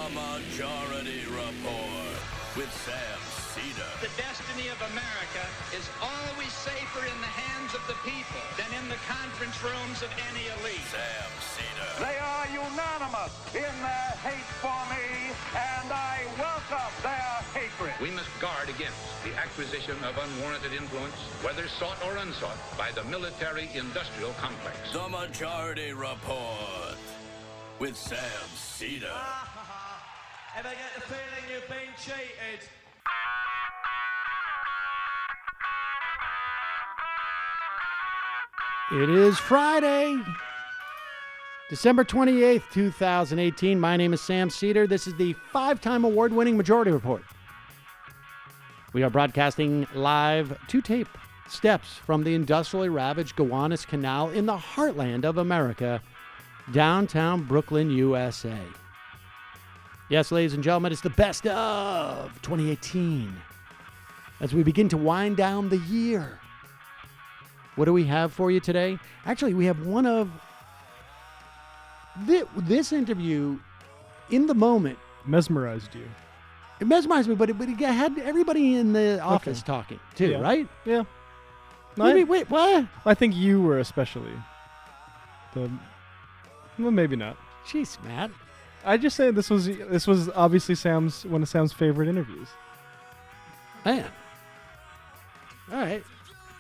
The Majority Report with Sam Seder. The destiny of America is always safer in the hands of the people than in the conference rooms of any elite. Sam Seder. They are unanimous in their hate for me, and I welcome their hatred. We must guard against the acquisition of unwarranted influence, whether sought or unsought, by the military-industrial complex. The Majority Report with Sam Seder. Ever get the feeling you've been cheated? It is Friday, December 28th, 2018. My name is Sam Seder. This is the 5-time award-winning Majority Report. We are broadcasting live to tape steps from the industrially ravaged Gowanus Canal in the heartland of America, downtown Brooklyn, USA. Yes, ladies and gentlemen, it's the best of 2018 as we begin to wind down the year. What do we have for you today? Actually, we have one of this interview in the moment. Mesmerized you. It mesmerized me, but it had everybody in the office talking too, Yeah. right? Yeah. Wait, what? I think you were especially well, maybe not. Jeez, Matt. I just say this was obviously one of Sam's favorite interviews. Man. All right.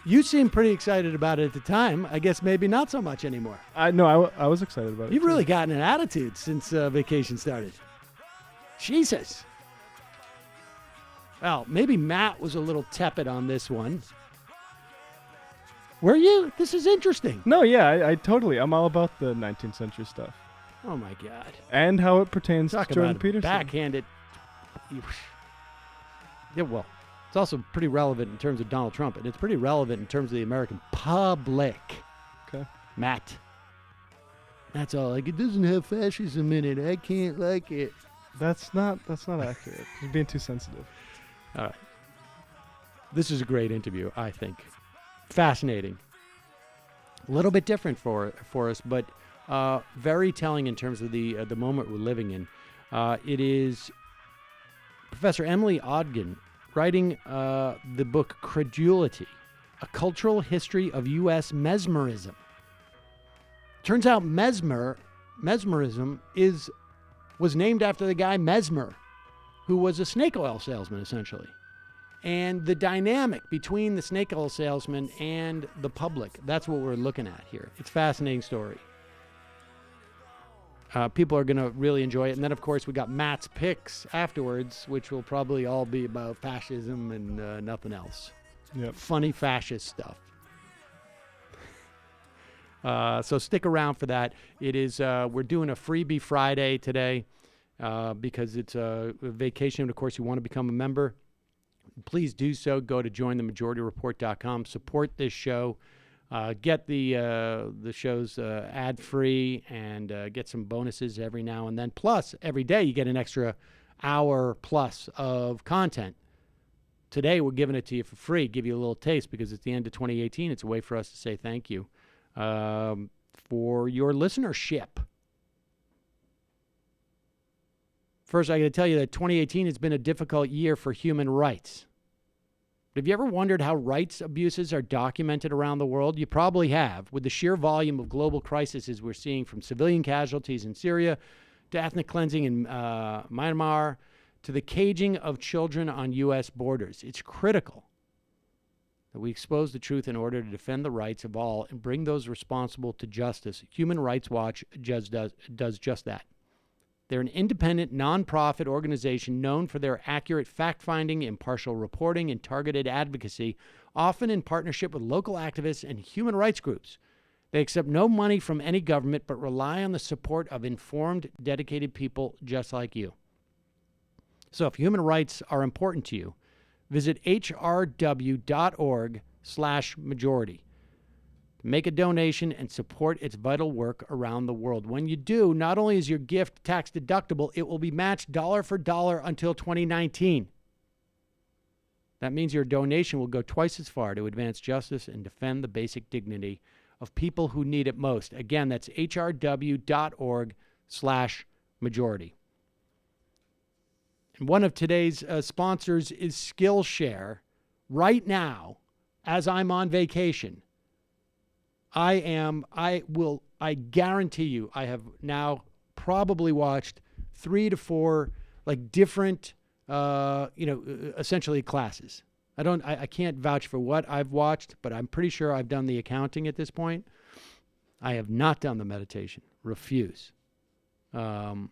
You seemed pretty excited about it at the time. I guess maybe not so much anymore. I was excited about it. You've too. really gotten an attitude since vacation started. Jesus. Well, maybe Matt was a little tepid on this one. Were you? This is interesting. No, yeah, I totally. I'm all about the 19th century stuff. Oh, my God. And how it pertains Talk to Jordan about Peterson. backhanded. Yeah, well, it's also pretty relevant in terms of Donald Trump, and it's pretty relevant in terms of the American public. Okay. Matt. That's all. Like, it doesn't have fascism in it. I can't like it. That's not accurate. You're being too sensitive. All right. This is a great interview, I think. Fascinating. A little bit different for us, but very telling in terms of the moment we're living in. It is Professor Emily Ogden writing the book Credulity, A Cultural History of U.S. Mesmerism. Turns out mesmerism was named after the guy Mesmer, who was a snake oil salesman, essentially. And the dynamic between the snake oil salesman and the public, that's what we're looking at here. It's a fascinating story. People are going to really enjoy it. And then, of course, we got Matt's picks afterwards, which will probably all be about fascism and nothing else. Yep. Funny fascist stuff. So stick around for that. It is we're doing a freebie Friday today because it's a vacation. And, of course, you want to become a member. Please do so. Go to jointhemajorityreport.com. Support this show. Get the shows ad-free and get some bonuses every now and then. Plus, every day you get an extra hour plus of content. Today, we're giving it to you for free, give you a little taste because it's the end of 2018. It's a way for us to say thank you for your listenership. First, I got to tell you that 2018 has been a difficult year for human rights. Have you ever wondered how rights abuses are documented around the world? You probably have, with the sheer volume of global crises we're seeing, from civilian casualties in Syria to ethnic cleansing in Myanmar to the caging of children on U.S. borders. It's critical that we expose the truth in order to defend the rights of all and bring those responsible to justice. Human Rights Watch does just that. They're an independent, nonprofit organization known for their accurate fact-finding, impartial reporting, and targeted advocacy, often in partnership with local activists and human rights groups. They accept no money from any government, but rely on the support of informed, dedicated people just like you. So if human rights are important to you, visit hrw.org/majority. Make a donation and support its vital work around the world. When you do, not only is your gift tax deductible, it will be matched dollar for dollar until 2019. That means your donation will go twice as far to advance justice and defend the basic dignity of people who need it most. Again, that's hrw.org/majority. And one of today's sponsors is Skillshare. Right now, as I'm on vacation, I guarantee you, I have now probably watched 3 to 4 like different, essentially classes. I can't vouch for what I've watched, but I'm pretty sure I've done the accounting at this point. I have not done the meditation. Refuse. And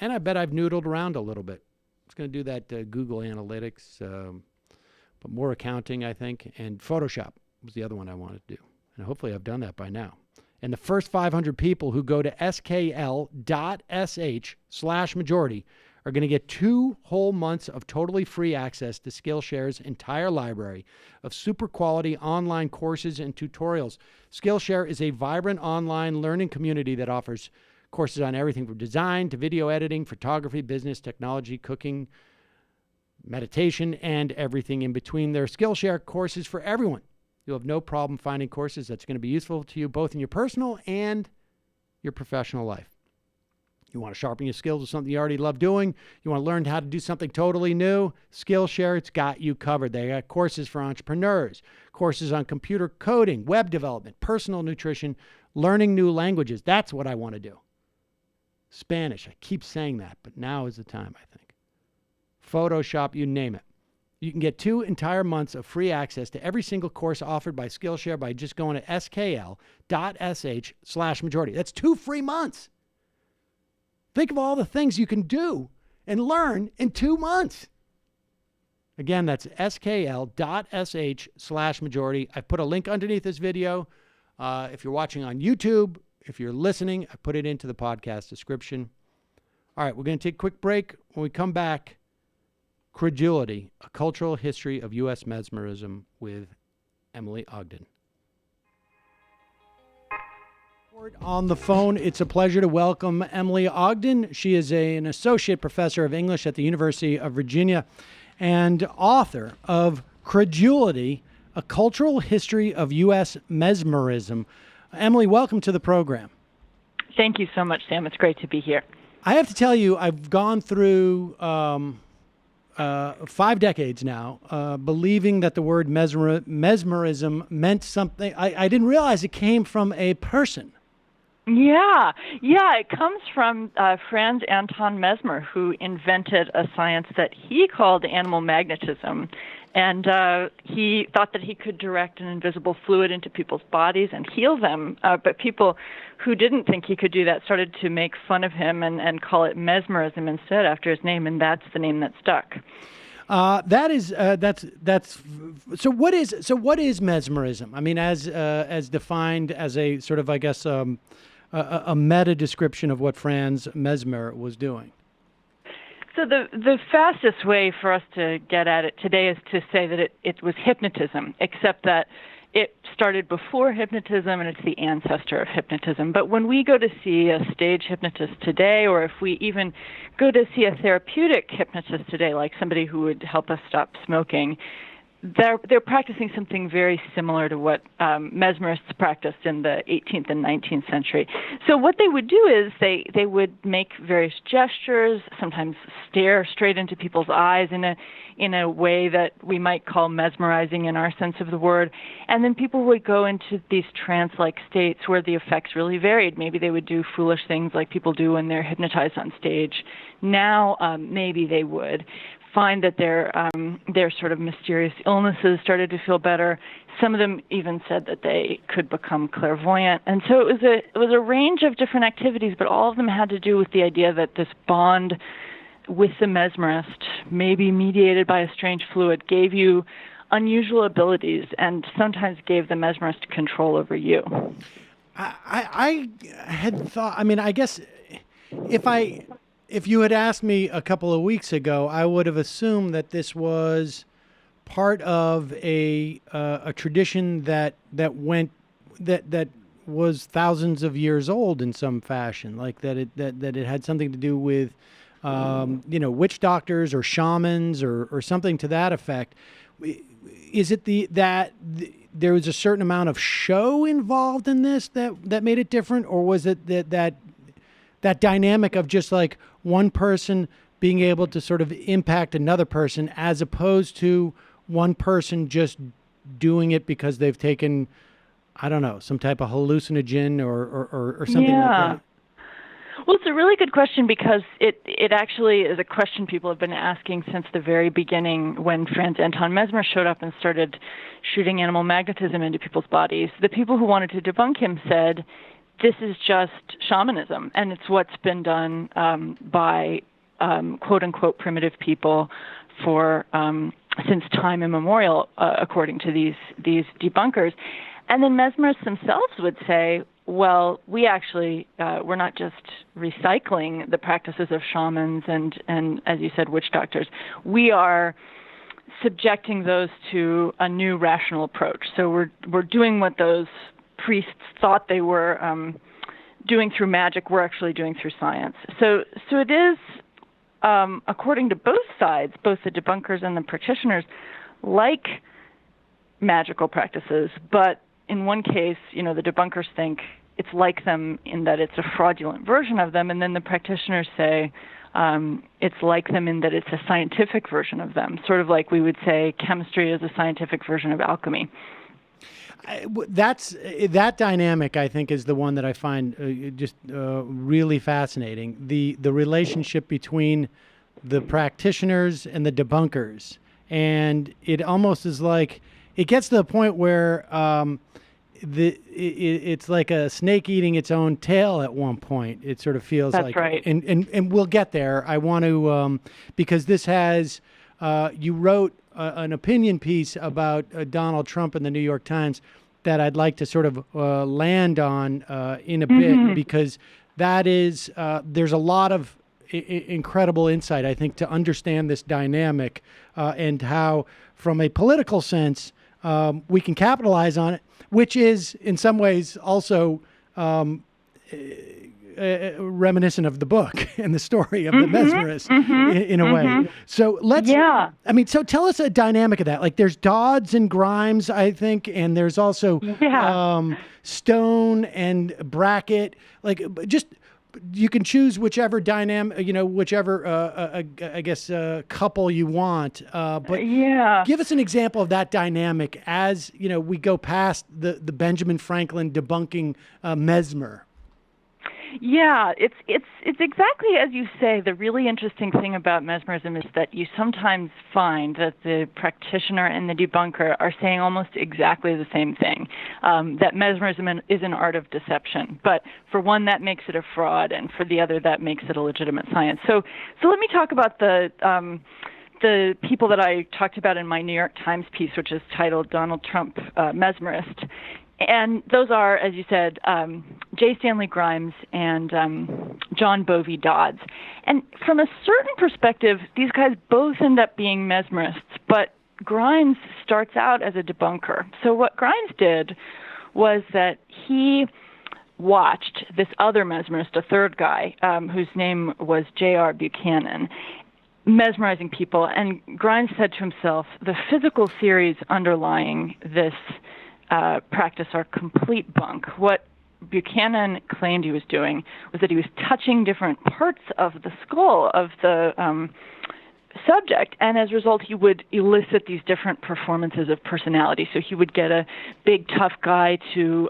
I bet I've noodled around a little bit. I was going to do that Google Analytics, but more accounting, I think, and Photoshop was the other one I wanted to do. And hopefully I've done that by now. And the first 500 people who go to skl.sh/majority are going to get 2 whole months of totally free access to Skillshare's entire library of super quality online courses and tutorials. Skillshare is a vibrant online learning community that offers courses on everything from design to video editing, photography, business, technology, cooking, meditation, and everything in between. There are Skillshare courses for everyone. You'll have no problem finding courses that's going to be useful to you both in your personal and your professional life. You want to sharpen your skills with something you already love doing. You want to learn how to do something totally new. Skillshare, it's got you covered. They got courses for entrepreneurs, courses on computer coding, web development, personal nutrition, learning new languages. That's what I want to do. Spanish, I keep saying that, but now is the time, I think. Photoshop, you name it. You can get 2 entire months of free access to every single course offered by Skillshare by just going to skl.sh/majority. That's 2 free months. Think of all the things you can do and learn in 2 months. Again, that's skl.sh/majority. I've put a link underneath this video. If you're watching on YouTube, if you're listening, I put it into the podcast description. All right, we're going to take a quick break. When we come back, Credulity, A Cultural History of U.S. Mesmerism with Emily Ogden. On the phone, it's a pleasure to welcome Emily Ogden. She is an associate professor of English at the University of Virginia and author of Credulity, A Cultural History of U.S. Mesmerism. Emily, welcome to the program. Thank you so much, Sam. It's great to be here. I have to tell you, I've gone through 5 decades now, believing that the word mesmerism meant something. I didn't realize it came from a person. Yeah, it comes from Franz Anton Mesmer, who invented a science that he called animal magnetism. And he thought that he could direct an invisible fluid into people's bodies and heal them. But people who didn't think he could do that started to make fun of him and call it mesmerism instead after his name, and that's the name that stuck. That's so. What is mesmerism? I mean, as defined as a sort of, I guess, a meta description of what Franz Mesmer was doing. So the fastest way for us to get at it today is to say that it was hypnotism, except that it started before hypnotism and it's the ancestor of hypnotism. But when we go to see a stage hypnotist today, or if we even go to see a therapeutic hypnotist today, like somebody who would help us stop smoking, they're practicing something very similar to what mesmerists practiced in the 18th and 19th century. So what they would do is they would make various gestures, sometimes stare straight into people's eyes in a way that we might call mesmerizing in our sense of the word. And then people would go into these trance-like states where the effects really varied. Maybe they would do foolish things like people do when they're hypnotized on stage. Now, maybe they would find that their sort of mysterious illnesses started to feel better. Some of them even said that they could become clairvoyant. And so it was a range of different activities, but all of them had to do with the idea that this bond with the mesmerist, maybe mediated by a strange fluid, gave you unusual abilities and sometimes gave the mesmerist control over you. I had thought, I mean, I guess if you had asked me a couple of weeks ago, I would have assumed that this was part of a tradition that was thousands of years old in some fashion, like that it had something to do with witch doctors or shamans or something to that effect. Is it that there was a certain amount of show involved in this that made it different, or was it that dynamic of just like one person being able to sort of impact another person as opposed to one person just doing it because they've taken, I don't know, some type of hallucinogen or something like that? Well, it's a really good question because it actually is a question people have been asking since the very beginning when Franz Anton Mesmer showed up and started shooting animal magnetism into people's bodies. The people who wanted to debunk him said, this is just shamanism, and it's what's been done by quote-unquote primitive people for since time immemorial, according to these debunkers. And then mesmerists themselves would say, well, we actually, we're not just recycling the practices of shamans and, as you said, witch doctors. We are subjecting those to a new rational approach. So we're doing what those priests thought they were doing through magic, we're actually doing through science. So it is, according to both sides, both the debunkers and the practitioners, like magical practices, but in one case, the debunkers think it's like them in that it's a fraudulent version of them, and then the practitioners say it's like them in that it's a scientific version of them, sort of like we would say chemistry is a scientific version of alchemy. That dynamic, I think, is the one that I find just really fascinating. The relationship between the practitioners and the debunkers, and it almost is like it gets to the point where it's like a snake eating its own tail at one point. It sort of feels That's like, right. And we'll get there. I want to because this has you wrote an opinion piece about Donald Trump in the New York Times that I'd like to sort of land on in a bit, because that is there's a lot of incredible insight, I think, to understand this dynamic and how, from a political sense, we can capitalize on it, which is in some ways also reminiscent of the book and the story of the mesmerist in a way. So so tell us a dynamic of that. Like there's Dodds and Grimes, I think, and there's also Stone and Brackett. Like just you can choose whichever dynamic, whichever I guess couple you want. But give us an example of that dynamic as we go past the Benjamin Franklin debunking Mesmer. Yeah, it's exactly as you say. The really interesting thing about mesmerism is that you sometimes find that the practitioner and the debunker are saying almost exactly the same thing, that mesmerism is an art of deception. But for one, that makes it a fraud, and for the other, that makes it a legitimate science. So let me talk about the people that I talked about in my New York Times piece, which is titled Donald Trump Mesmerist. And those are, as you said, J. Stanley Grimes and John Bovey Dodds. And from a certain perspective, these guys both end up being mesmerists, but Grimes starts out as a debunker. So what Grimes did was that he watched this other mesmerist, a third guy, whose name was J.R. Buchanan, mesmerizing people. And Grimes said to himself, the physical theories underlying this practice are complete bunk. What Buchanan claimed he was doing was that he was touching different parts of the skull of the subject, and as a result, he would elicit these different performances of personality. So he would get a big, tough guy to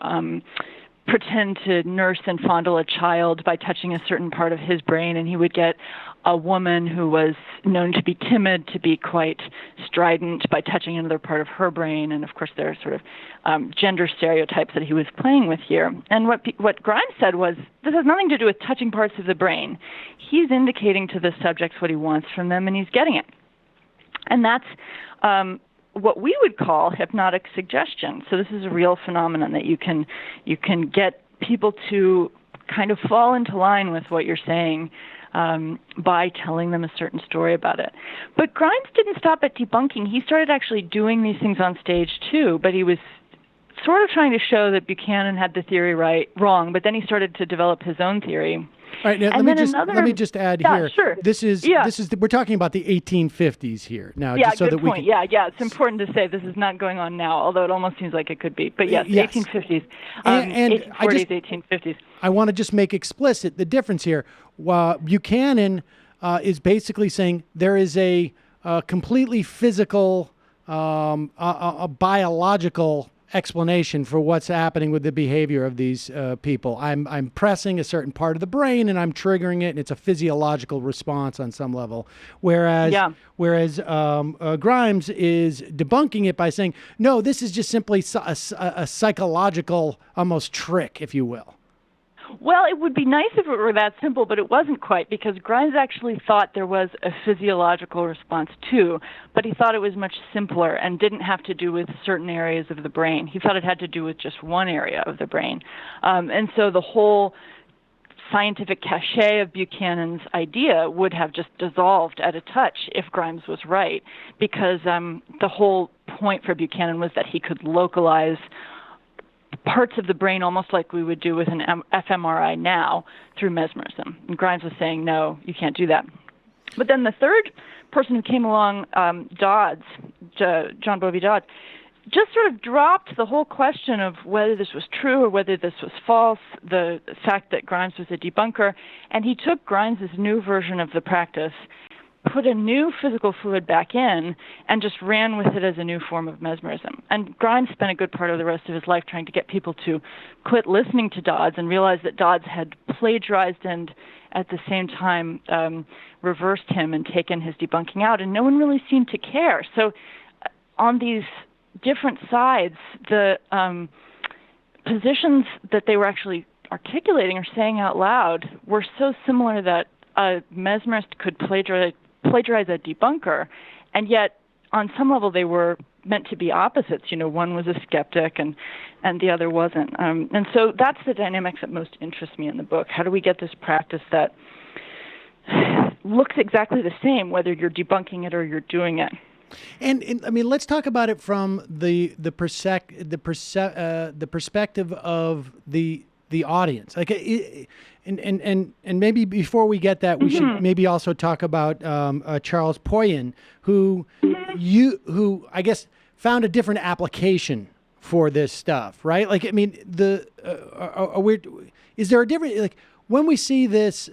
pretend to nurse and fondle a child by touching a certain part of his brain, and he would get a woman who was known to be timid to be quite strident by touching another part of her brain. And of course, there are sort of gender stereotypes that he was playing with here. And what Grimes said was, this has nothing to do with touching parts of the brain. He's indicating to the subjects what he wants from them, and he's getting it. And that's what we would call hypnotic suggestion. So this is a real phenomenon that you can get people to kind of fall into line with what you're saying by telling them a certain story about it. But Grimes didn't stop at debunking. He started actually doing these things on stage too, but he was sort of trying to show that Buchanan had the theory wrong, but then he started to develop his own theory. All right, now let me just add here. Sure. This is we're talking about the 1850s here now. Yeah, just so good that we point. It's important to say this is not going on now, although it almost seems like it could be. But yes. 1850s, and 1840s, 1850s. I want to just make explicit the difference here. Buchanan is basically saying there is a completely physical, a biological explanation for what's happening with the behavior of these people. I'm pressing a certain part of the brain and I'm triggering it, and it's a physiological response on some level. Whereas Grimes is debunking it by saying, no, this is just simply a psychological almost trick, if you will. Well, it would be nice if it were that simple, but it wasn't quite, because Grimes actually thought there was a physiological response too, but he thought it was much simpler and didn't have to do with certain areas of the brain. He thought it had to do with just one area of the brain. And so the whole scientific cachet of Buchanan's idea would have just dissolved at a touch if Grimes was right, because the whole point for Buchanan was that he could localize parts of the brain almost like we would do with an fMRI now through mesmerism. And Grimes was saying, no, you can't do that. But then the third person who came along, Dodds, John Bovey Dodds, just sort of dropped the whole question of whether this was true or whether this was false, the fact that Grimes was a debunker, and he took Grimes' new version of the practice, put a new physical fluid back in, and just ran with it as a new form of mesmerism. And Grimes spent a good part of the rest of his life trying to get people to quit listening to Dodds and realize that Dodds had plagiarized and at the same time reversed him and taken his debunking out, and no one really seemed to care. So on these different sides, the positions that they were actually articulating or saying out loud were so similar that a mesmerist could plagiarize a debunker, and yet on some level they were meant to be opposites. You know, one was a skeptic and the other wasn't. And so that's the dynamics that most interests me in the book. How do we get this practice that looks exactly the same, whether you're debunking it or you're doing it? And I mean, let's talk about it from the perspective of the audience. Like, and maybe before we get that, we should maybe also talk about Charles Poyen, who I guess found a different application for this stuff, right? Like, I mean, is there a different, like, when we see this?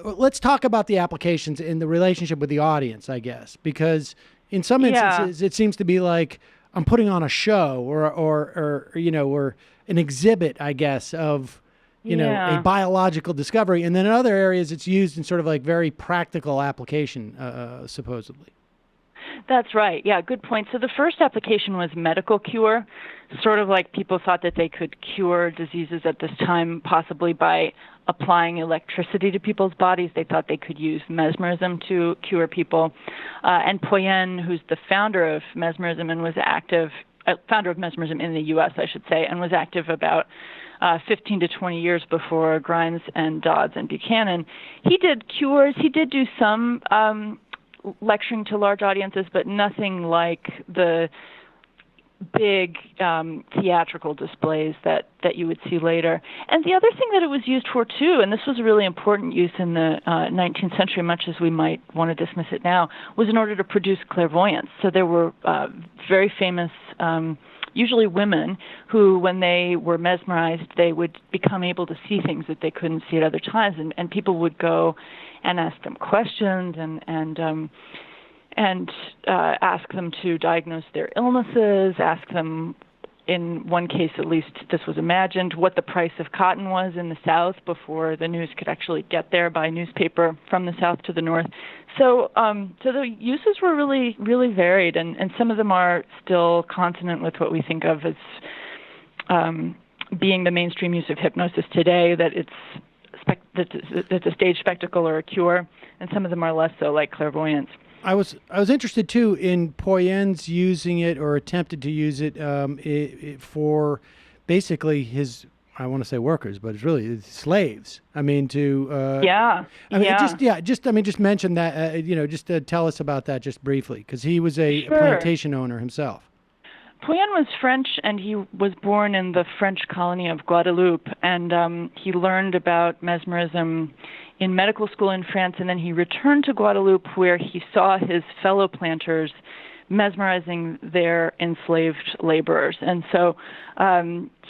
Let's talk about the applications in the relationship with the audience, I guess, because in some instances it seems to be like I'm putting on a show or you know, or an exhibit, I guess, of, you know, a biological discovery. And then in other areas, it's used in sort of like very practical application, supposedly. That's right. Yeah, good point. So the first application was medical cure, sort of like people thought that they could cure diseases at this time, possibly by applying electricity to people's bodies. They thought they could use mesmerism to cure people. And Poyen, who's the founder of mesmerism and was active, founder of mesmerism in the U.S., I should say, and was active about 15 to 20 years before Grimes and Dodds and Buchanan. He did cures. He did do some lecturing to large audiences, but nothing like the big theatrical displays that you would see later. And the other thing that it was used for, too, and this was a really important use in the 19th century, much as we might want to dismiss it now, was in order to produce clairvoyance. So there were very famous usually women who, when they were mesmerized, they would become able to see things that they couldn't see at other times, and people would go and ask them questions and ask them to diagnose their illnesses, ask them, in one case at least, this was imagined, what the price of cotton was in the South before the news could actually get there by newspaper from the South to the North. So the uses were really, really varied, and some of them are still consonant with what we think of as being the mainstream use of hypnosis today, that it's a stage spectacle or a cure, and some of them are less so, like clairvoyance. I was interested too in Poyen's using it, or attempted to use it, for basically his, I want to say workers, but it's really slaves. I mean, just mention that, just to tell us about that just briefly, because he was a plantation owner himself. Poyen was French, and he was born in the French colony of Guadeloupe, and he learned about mesmerism in medical school in France, and then he returned to Guadeloupe, where he saw his fellow planters mesmerizing their enslaved laborers. And so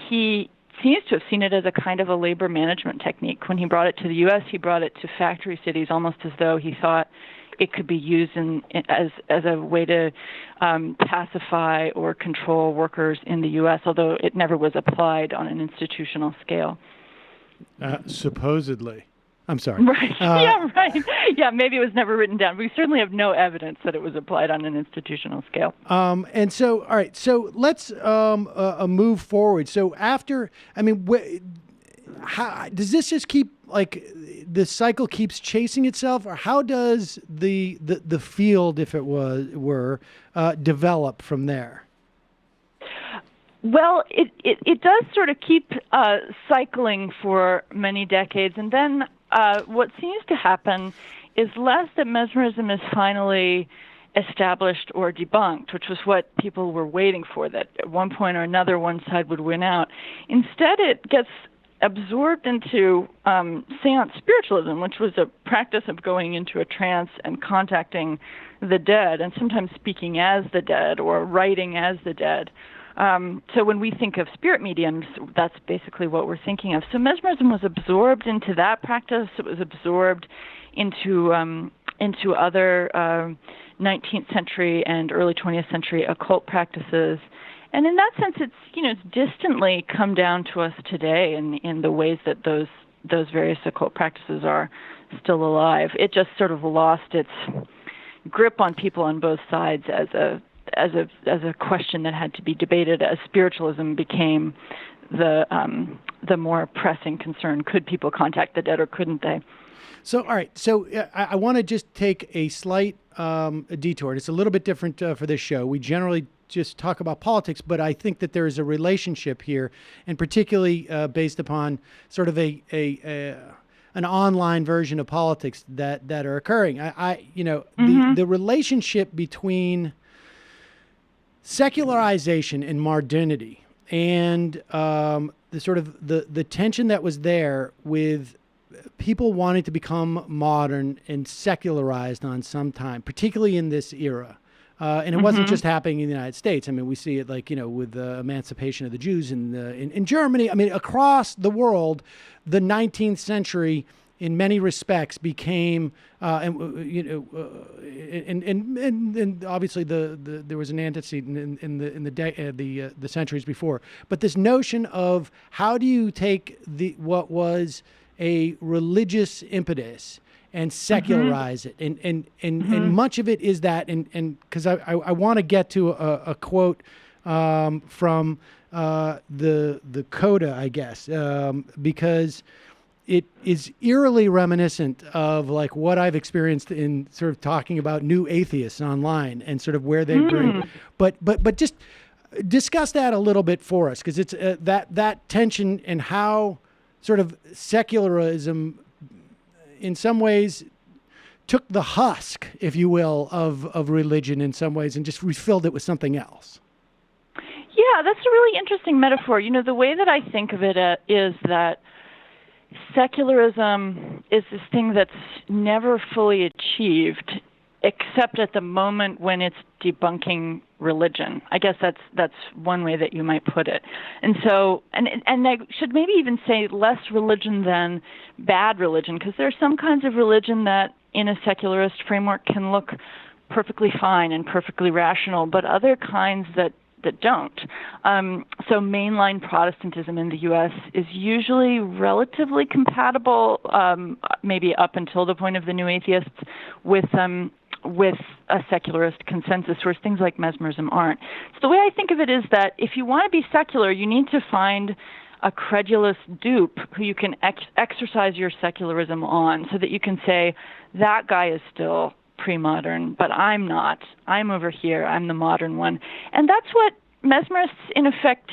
he seems to have seen it as a kind of a labor management technique. When he brought it to the U.S., he brought it to factory cities almost as though he thought it could be used as a way to pacify or control workers in the U.S., although it never was applied on an institutional scale. Supposedly. I'm sorry. Right. Yeah, right. Yeah, maybe it was never written down. We certainly have no evidence that it was applied on an institutional scale. And so, all right, so let's move forward. So after, I mean, how does this just keep, like, the cycle keeps chasing itself, or how does the field, if it were, develop from there? Well, it does sort of keep cycling for many decades, and then what seems to happen is less that mesmerism is finally established or debunked, which was what people were waiting for, that at one point or another one side would win out. Instead, it gets absorbed into seance spiritualism, which was a practice of going into a trance and contacting the dead, and sometimes speaking as the dead or writing as the dead. So when we think of spirit mediums, that's basically what we're thinking of. So mesmerism was absorbed into that practice. It was absorbed into other 19th century and early 20th century occult practices. And in that sense, it's distantly come down to us today in the ways that those various occult practices are still alive. It just sort of lost its grip on people on both sides as a question that had to be debated as spiritualism became the more pressing concern. Could people contact the dead or couldn't they? So, all right. So I want to just take a slight detour. It's a little bit different for this show. We generally just talk about politics, but I think that there is a relationship here, and particularly based upon sort of an online version of politics that are occurring. The relationship between secularization and modernity, and the sort of the tension that was there with people wanting to become modern and secularized on some time, particularly in this era. And it wasn't just happening in the United States. I mean, we see it with the emancipation of the Jews in Germany. I mean, across the world, the 19th century, in many respects, became and obviously there was an antecedent in the centuries before. But this notion of how do you take what was a religious impetus and secularize it, and much of it is that, and because I want to get to a quote from the Coda, I guess, because it is eerily reminiscent of like what I've experienced in sort of talking about new atheists online and sort of where they bring, but just discuss that a little bit for us, because it's that tension and how sort of secularism in some ways took the husk, if you will, of religion in some ways and just refilled it with something else. Yeah, that's a really interesting metaphor. You know, the way that I think of it is that secularism is this thing that's never fully achieved except at the moment when it's debunking religion. I guess that's one way that you might put it. And so, and I should maybe even say less religion than bad religion, because there are some kinds of religion that in a secularist framework can look perfectly fine and perfectly rational, but other kinds that don't. So mainline Protestantism in the U.S. is usually relatively compatible, maybe up until the point of the new atheists, with a secularist consensus, whereas things like mesmerism aren't. So the way I think of it is that if you want to be secular, you need to find a credulous dupe who you can exercise your secularism on, so that you can say, that guy is still pre-modern, but I'm not. I'm over here. I'm the modern one. And that's what mesmerists, in effect,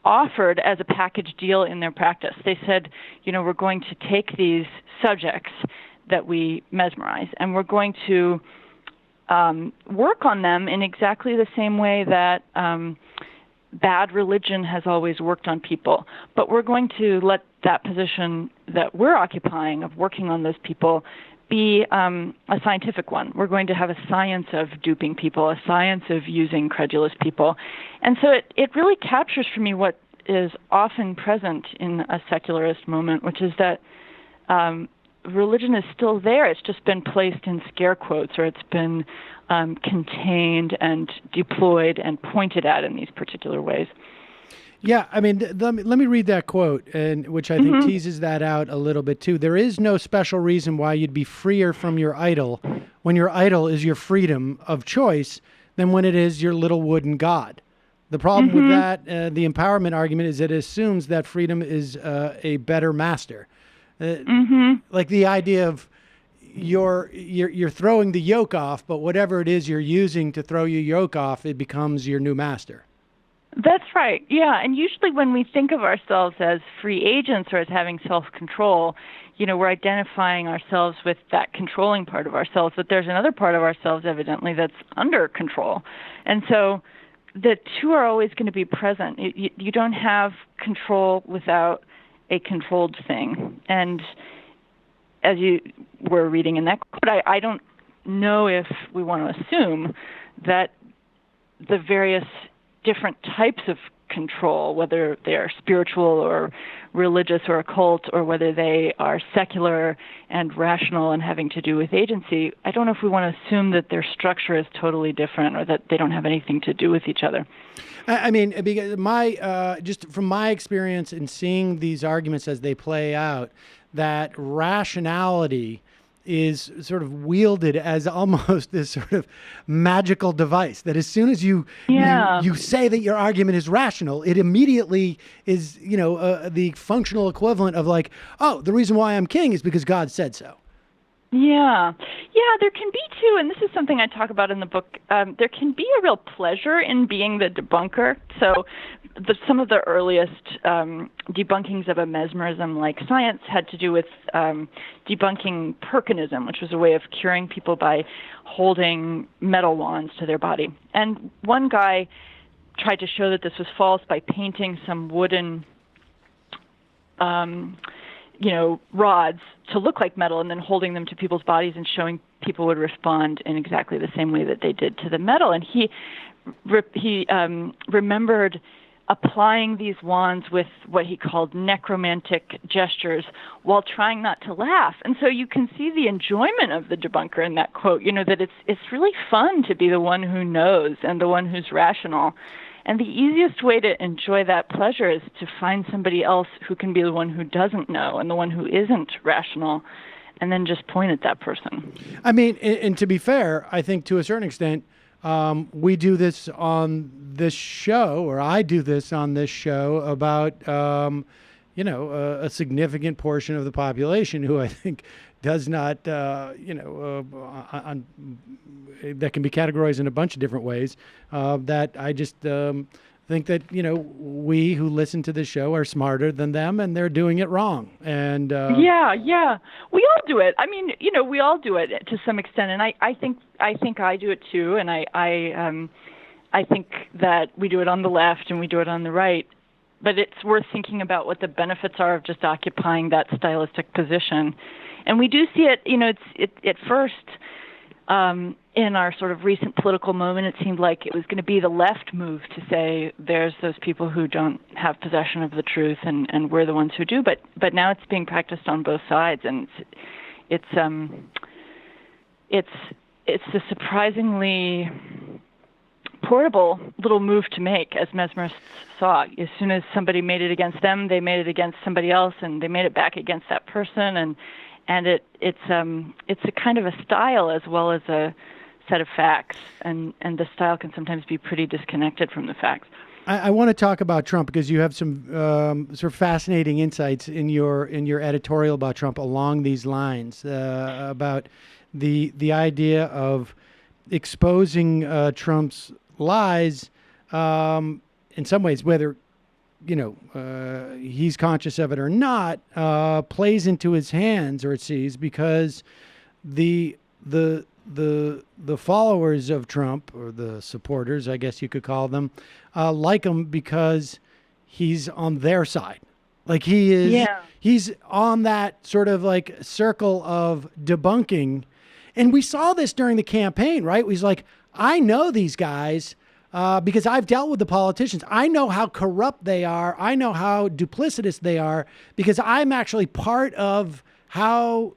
offered as a package deal in their practice. They said, you know, we're going to take these subjects that we mesmerize, and we're going to work on them in exactly the same way that bad religion has always worked on people. But we're going to let that position that we're occupying of working on those people be a scientific one. We're going to have a science of duping people, a science of using credulous people. And so it really captures for me what is often present in a secularist moment, which is that religion is still there. It's just been placed in scare quotes, or it's been contained and deployed and pointed at in these particular ways. Yeah, I mean, let me read that quote, and which I think teases that out a little bit too. There is no special reason why you'd be freer from your idol when your idol is your freedom of choice than when it is your little wooden god. The problem with that, the empowerment argument, is it assumes that freedom is a better master. Like the idea of you're throwing the yoke off, but whatever it is you're using to throw your yoke off, it becomes your new master. That's right. Yeah, and usually when we think of ourselves as free agents or as having self-control, we're identifying ourselves with that controlling part of ourselves, but there's another part of ourselves evidently that's under control. And so the two are always going to be present. You don't have control without a controlled thing. And as you were reading in that quote, I don't know if we want to assume that the various different types of control, whether they are spiritual or religious or occult, or whether they are secular and rational and having to do with agency, I don't know if we want to assume that their structure is totally different or that they don't have anything to do with each other. I mean, because just from my experience in seeing these arguments as they play out, that rationality is sort of wielded as almost this sort of magical device that as soon as you say that your argument is rational, it immediately is, the functional equivalent of like, oh, the reason why I'm king is because God said so. Yeah, there can be too, and this is something I talk about in the book. There can be a real pleasure in being the debunker. So some of the earliest debunkings of a mesmerism like science had to do with debunking Perkinism, which was a way of curing people by holding metal wands to their body. And one guy tried to show that this was false by painting some wooden rods to look like metal and then holding them to people's bodies and showing people would respond in exactly the same way that they did to the metal. And he remembered applying these wands with what he called necromantic gestures while trying not to laugh. And so you can see the enjoyment of the debunker in that quote, that it's really fun to be the one who knows and the one who's rational. And the easiest way to enjoy that pleasure is to find somebody else who can be the one who doesn't know and the one who isn't rational, and then just point at that person. I mean, and to be fair, I think to a certain extent, we do this on this show, or I do this on this show about, a significant portion of the population who I think does not, that can be categorized in a bunch of different ways, that I just think that, we who listen to this show are smarter than them and they're doing it wrong. And Yeah. We all do it. I mean, we all do it to some extent. And I think I do it too. And I think that we do it on the left and we do it on the right. But it's worth thinking about what the benefits are of just occupying that stylistic position. And we do see it, at first, in our sort of recent political moment, it seemed like it was going to be the left move to say there's those people who don't have possession of the truth and we're the ones who do. But now it's being practiced on both sides, and it's a surprisingly portable little move to make, as mesmerists saw. As soon as somebody made it against them, they made it against somebody else, and they made it back against that person, and it's a kind of a style as well as a set of facts, and the style can sometimes be pretty disconnected from the facts. I want to talk about Trump because you have some sort of fascinating insights in your editorial about Trump along these lines, about the idea of exposing Trump's lies in some ways, whether he's conscious of it or not, plays into his hands, or it sees, because the followers of Trump, or the supporters, I guess you could call them, like him because he's on their side. Like he's on that sort of like circle of debunking. And we saw this during the campaign, right? He's like, I know these guys. because I've dealt with the politicians. I know how corrupt they are. I know how duplicitous they are because I'm actually part of how,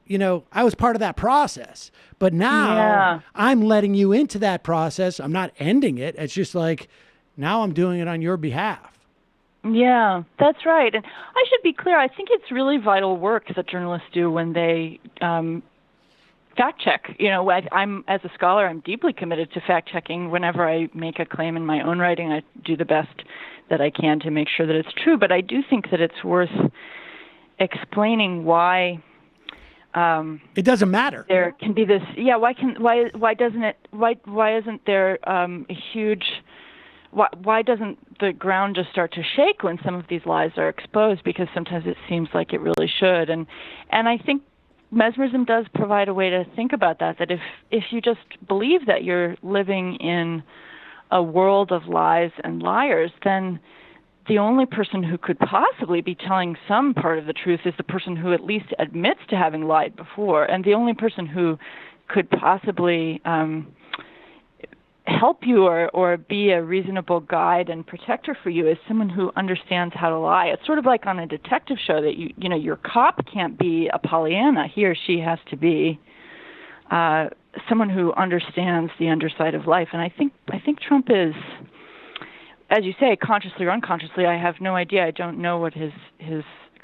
I was part of that process. But now I'm letting you into that process. I'm not ending it. It's just like, now I'm doing it on your behalf. Yeah, that's right. And I should be clear, I think it's really vital work that journalists do when they fact check. I'm as a scholar, I'm deeply committed to fact checking. Whenever I make a claim in my own writing, I do the best that I can to make sure that it's true. But I do think that it's worth explaining why it doesn't matter. There can be this. Yeah. Why isn't there a huge? Why doesn't the ground just start to shake when some of these lies are exposed? Because sometimes it seems like it really should. And I think mesmerism does provide a way to think about that if you just believe that you're living in a world of lies and liars, then the only person who could possibly be telling some part of the truth is the person who at least admits to having lied before. And the only person who could possibly help you or be a reasonable guide and protector for you is someone who understands how to lie. It's sort of like on a detective show that your cop can't be a Pollyanna. He or she has to be someone who understands the underside of life. And I think Trump is, as you say, consciously or unconsciously, I have no idea. I don't know what his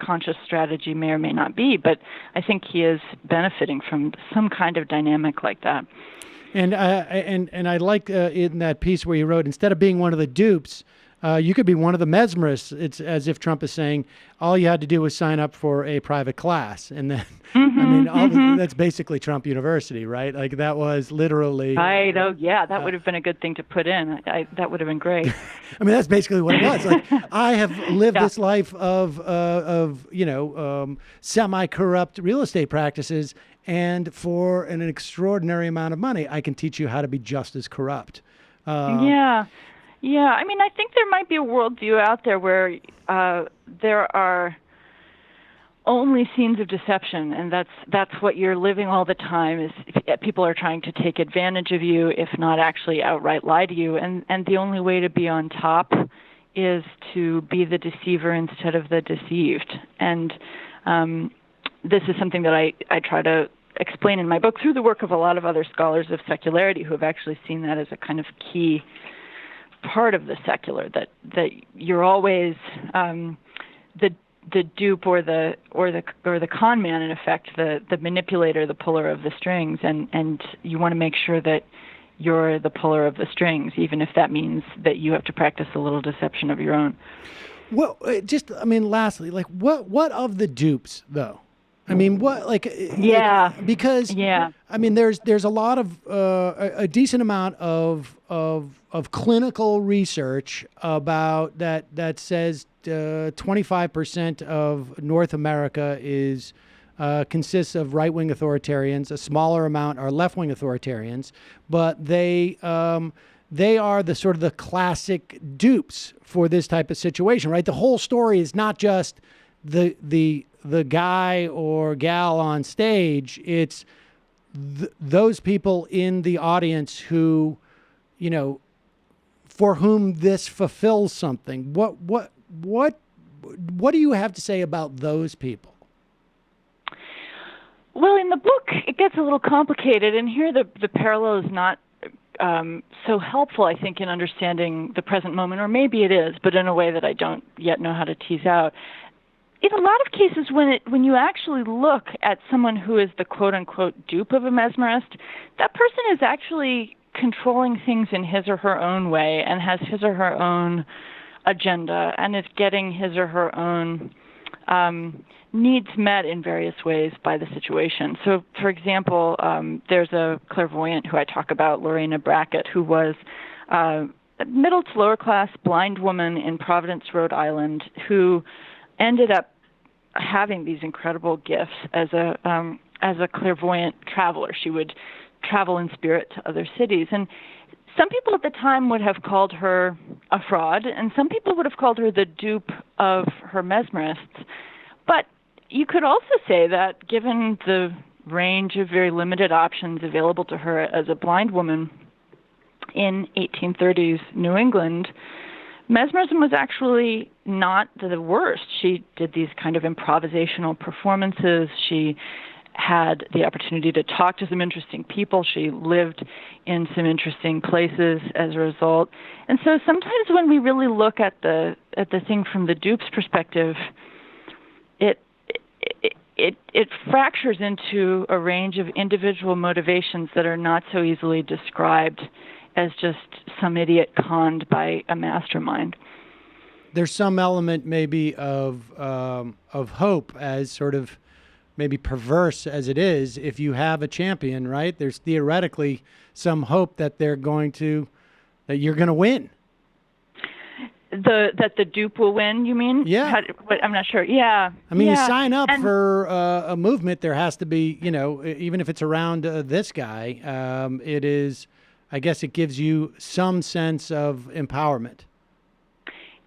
conscious strategy may or may not be, but I think he is benefiting from some kind of dynamic like that. And I like in that piece where you wrote, instead of being one of the dupes, you could be one of the mesmerists. It's as if Trump is saying, all you had to do was sign up for a private class. And then, that's basically Trump University, right? Like that was literally. Right. Oh, yeah. That would have been a good thing to put in. That would have been great. That's basically what it was. Like I have lived this life of semi-corrupt real estate practices. And for an extraordinary amount of money, I can teach you how to be just as corrupt. Yeah. I think there might be a worldview out there where there are only scenes of deception, and that's what you're living all the time. Is people are trying to take advantage of you, if not actually outright lie to you, and the only way to be on top is to be the deceiver instead of the deceived. And this is something that I try to explain in my book through the work of a lot of other scholars of secularity who have actually seen that as a kind of key part of the secular, that you're always the dupe or the con man, in effect, the manipulator, the puller of the strings, and you want to make sure that you're the puller of the strings, even if that means that you have to practice a little deception of your own. Well, lastly, like what of the dupes though? Because there's a lot of a decent amount of clinical research about that says 25% of North America consists of right-wing authoritarians. A smaller amount are left-wing authoritarians, but they are the sort of the classic dupes for this type of situation, right? The whole story is not just the guy or gal on stage. It's those people in the audience who, for whom this fulfills something. What do you have to say about those people? Well, in the book, it gets a little complicated, and here the parallel is not so helpful, I think, in understanding the present moment, or maybe it is, but in a way that I don't yet know how to tease out. In a lot of cases, when you actually look at someone who is the quote-unquote dupe of a mesmerist, that person is actually controlling things in his or her own way and has his or her own agenda and is getting his or her own needs met in various ways by the situation. So, for example, there's a clairvoyant who I talk about, Lorena Brackett, who was a middle to lower class blind woman in Providence, Rhode Island, who ended up having these incredible gifts as a clairvoyant traveler. She would travel in spirit to other cities. And some people at the time would have called her a fraud, and some people would have called her the dupe of her mesmerists. But you could also say that given the range of very limited options available to her as a blind woman, in 1830s New England, mesmerism was actually not the worst. She did these kind of improvisational performances. She had the opportunity to talk to some interesting people. She lived in some interesting places as a result. And so sometimes when we really look at the thing from the Dupes' perspective, it fractures into a range of individual motivations that are not so easily described as just some idiot conned by a mastermind. There's some element maybe of hope, as sort of maybe perverse as it is. If you have a champion, right, there's theoretically some hope that you're going to win. That the dupe will win, you mean? Yeah. I'm not sure. Yeah. I mean, yeah. You sign up for a movement, there has to be, even if it's around this guy, it is, I guess it gives you some sense of empowerment.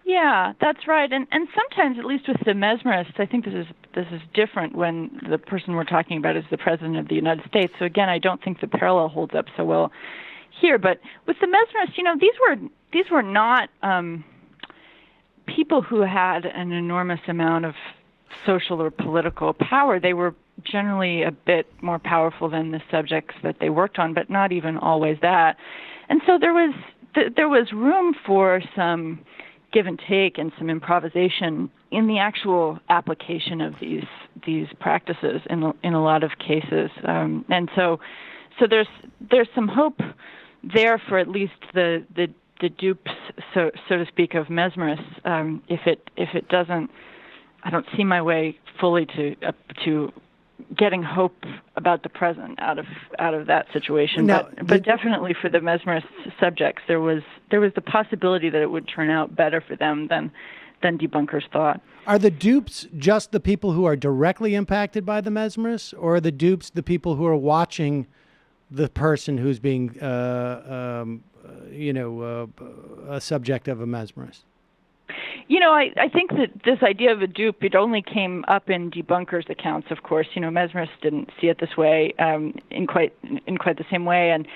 Yeah, that's right. And sometimes, at least with the mesmerists, I think this is different when the person we're talking about is the President of the United States. So again, I don't think the parallel holds up so well here. But with the mesmerists, these were not people who had an enormous amount of social or political power. They were generally a bit more powerful than the subjects that they worked on, but not even always that. And so there was room for some give and take and some improvisation in the actual application of these practices in a lot of cases. And so there's some hope there for at least the dupes, so to speak, of mesmerists. If it doesn't, I don't see my way fully to getting hope about the present out of that situation. Now, but definitely for the mesmerist subjects, there was the possibility that it would turn out better for them than debunkers thought. Are the dupes just the people who are directly impacted by the mesmerists, or are the dupes the people who are watching the person who's being a subject of a mesmerist? I think that this idea of a dupe, it only came up in debunkers' accounts, of course. Mesmerists didn't see it this way, in quite the same way, and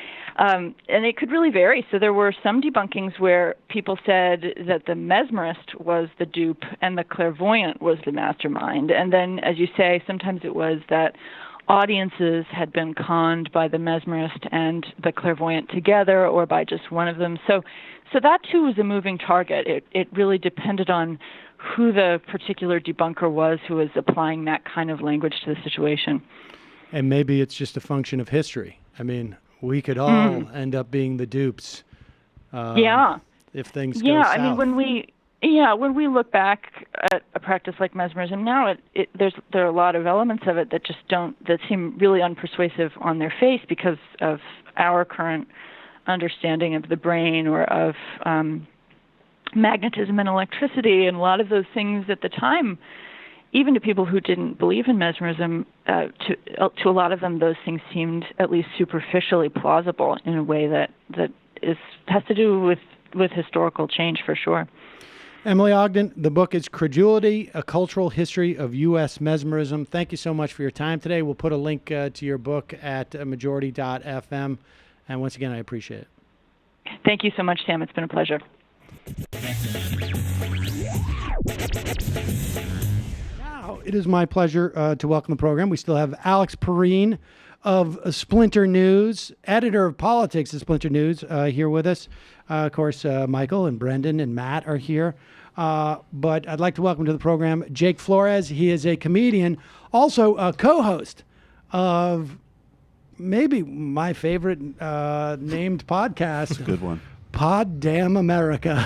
it could really vary. So there were some debunkings where people said that the mesmerist was the dupe and the clairvoyant was the mastermind. And then, as you say, sometimes it was that audiences had been conned by the mesmerist and the clairvoyant together, or by just one of them. So that too was a moving target. It really depended on who the particular debunker was who was applying that kind of language to the situation. And maybe it's just a function of history. I mean, we could all end up being the dupes. If things go south. I mean, when we look back at a practice like mesmerism now, there are a lot of elements of it that seem really unpersuasive on their face because of our current understanding of the brain, or of magnetism and electricity, and a lot of those things at the time, even to people who didn't believe in mesmerism, to a lot of them, those things seemed at least superficially plausible in a way that has to do with historical change for sure. Emily Ogden, the book is Credulity, A Cultural History of U.S. Mesmerism. Thank you so much for your time today. We'll put a link to your book at majority.fm. And once again, I appreciate it. Thank you so much, Sam. It's been a pleasure. Now, it is my pleasure to welcome the program. We still have Alex Perrine of Splinter News, editor of politics at Splinter News, here with us. Of course, Michael and Brendan and Matt are here. But I'd like to welcome to the program Jake Flores. He is a comedian, also a co-host of maybe my favorite named podcast. That's a good one. Pod Damn America.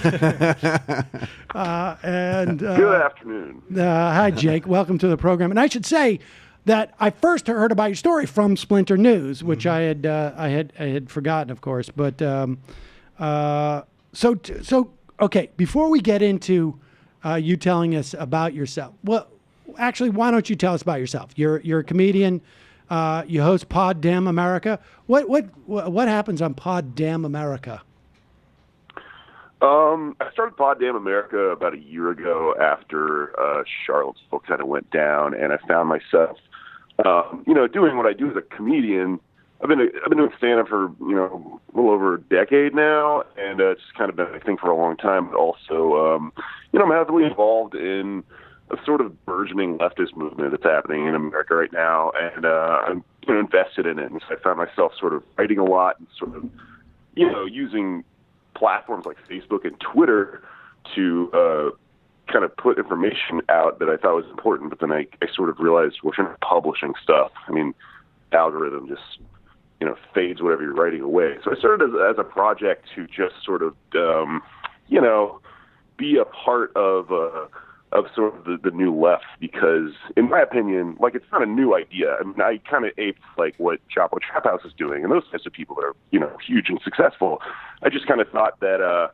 Good afternoon. Hi, Jake. Welcome to the program. And I should say that I first heard about your story from Splinter News, which I had forgotten, of course. But so okay. Before we get into you telling us about yourself, well, actually, why don't you tell us about yourself? You're a comedian. You host Pod Damn America. What happens on Pod Damn America? I started Pod Damn America about a year ago after Charlottesville kind of went down, and I found myself, doing what I do as a comedian, I've been doing stand-up for, a little over a decade now, and it's kind of been a thing for a long time. But also, I'm heavily involved in a sort of burgeoning leftist movement that's happening in America right now, and I'm invested in it. And so I found myself sort of writing a lot and sort of, using platforms like Facebook and Twitter to kind of put information out that I thought was important. But then I sort of realized, well, if you're not publishing stuff, I mean, algorithm just fades whatever you're writing away. So I started as a project to just sort of, be a part of sort of the new left, because in my opinion, like, it's not a new idea. I mean, I kind of aped like what Chapo Trap House is doing and those types of people that are, huge and successful. I just kind of thought that,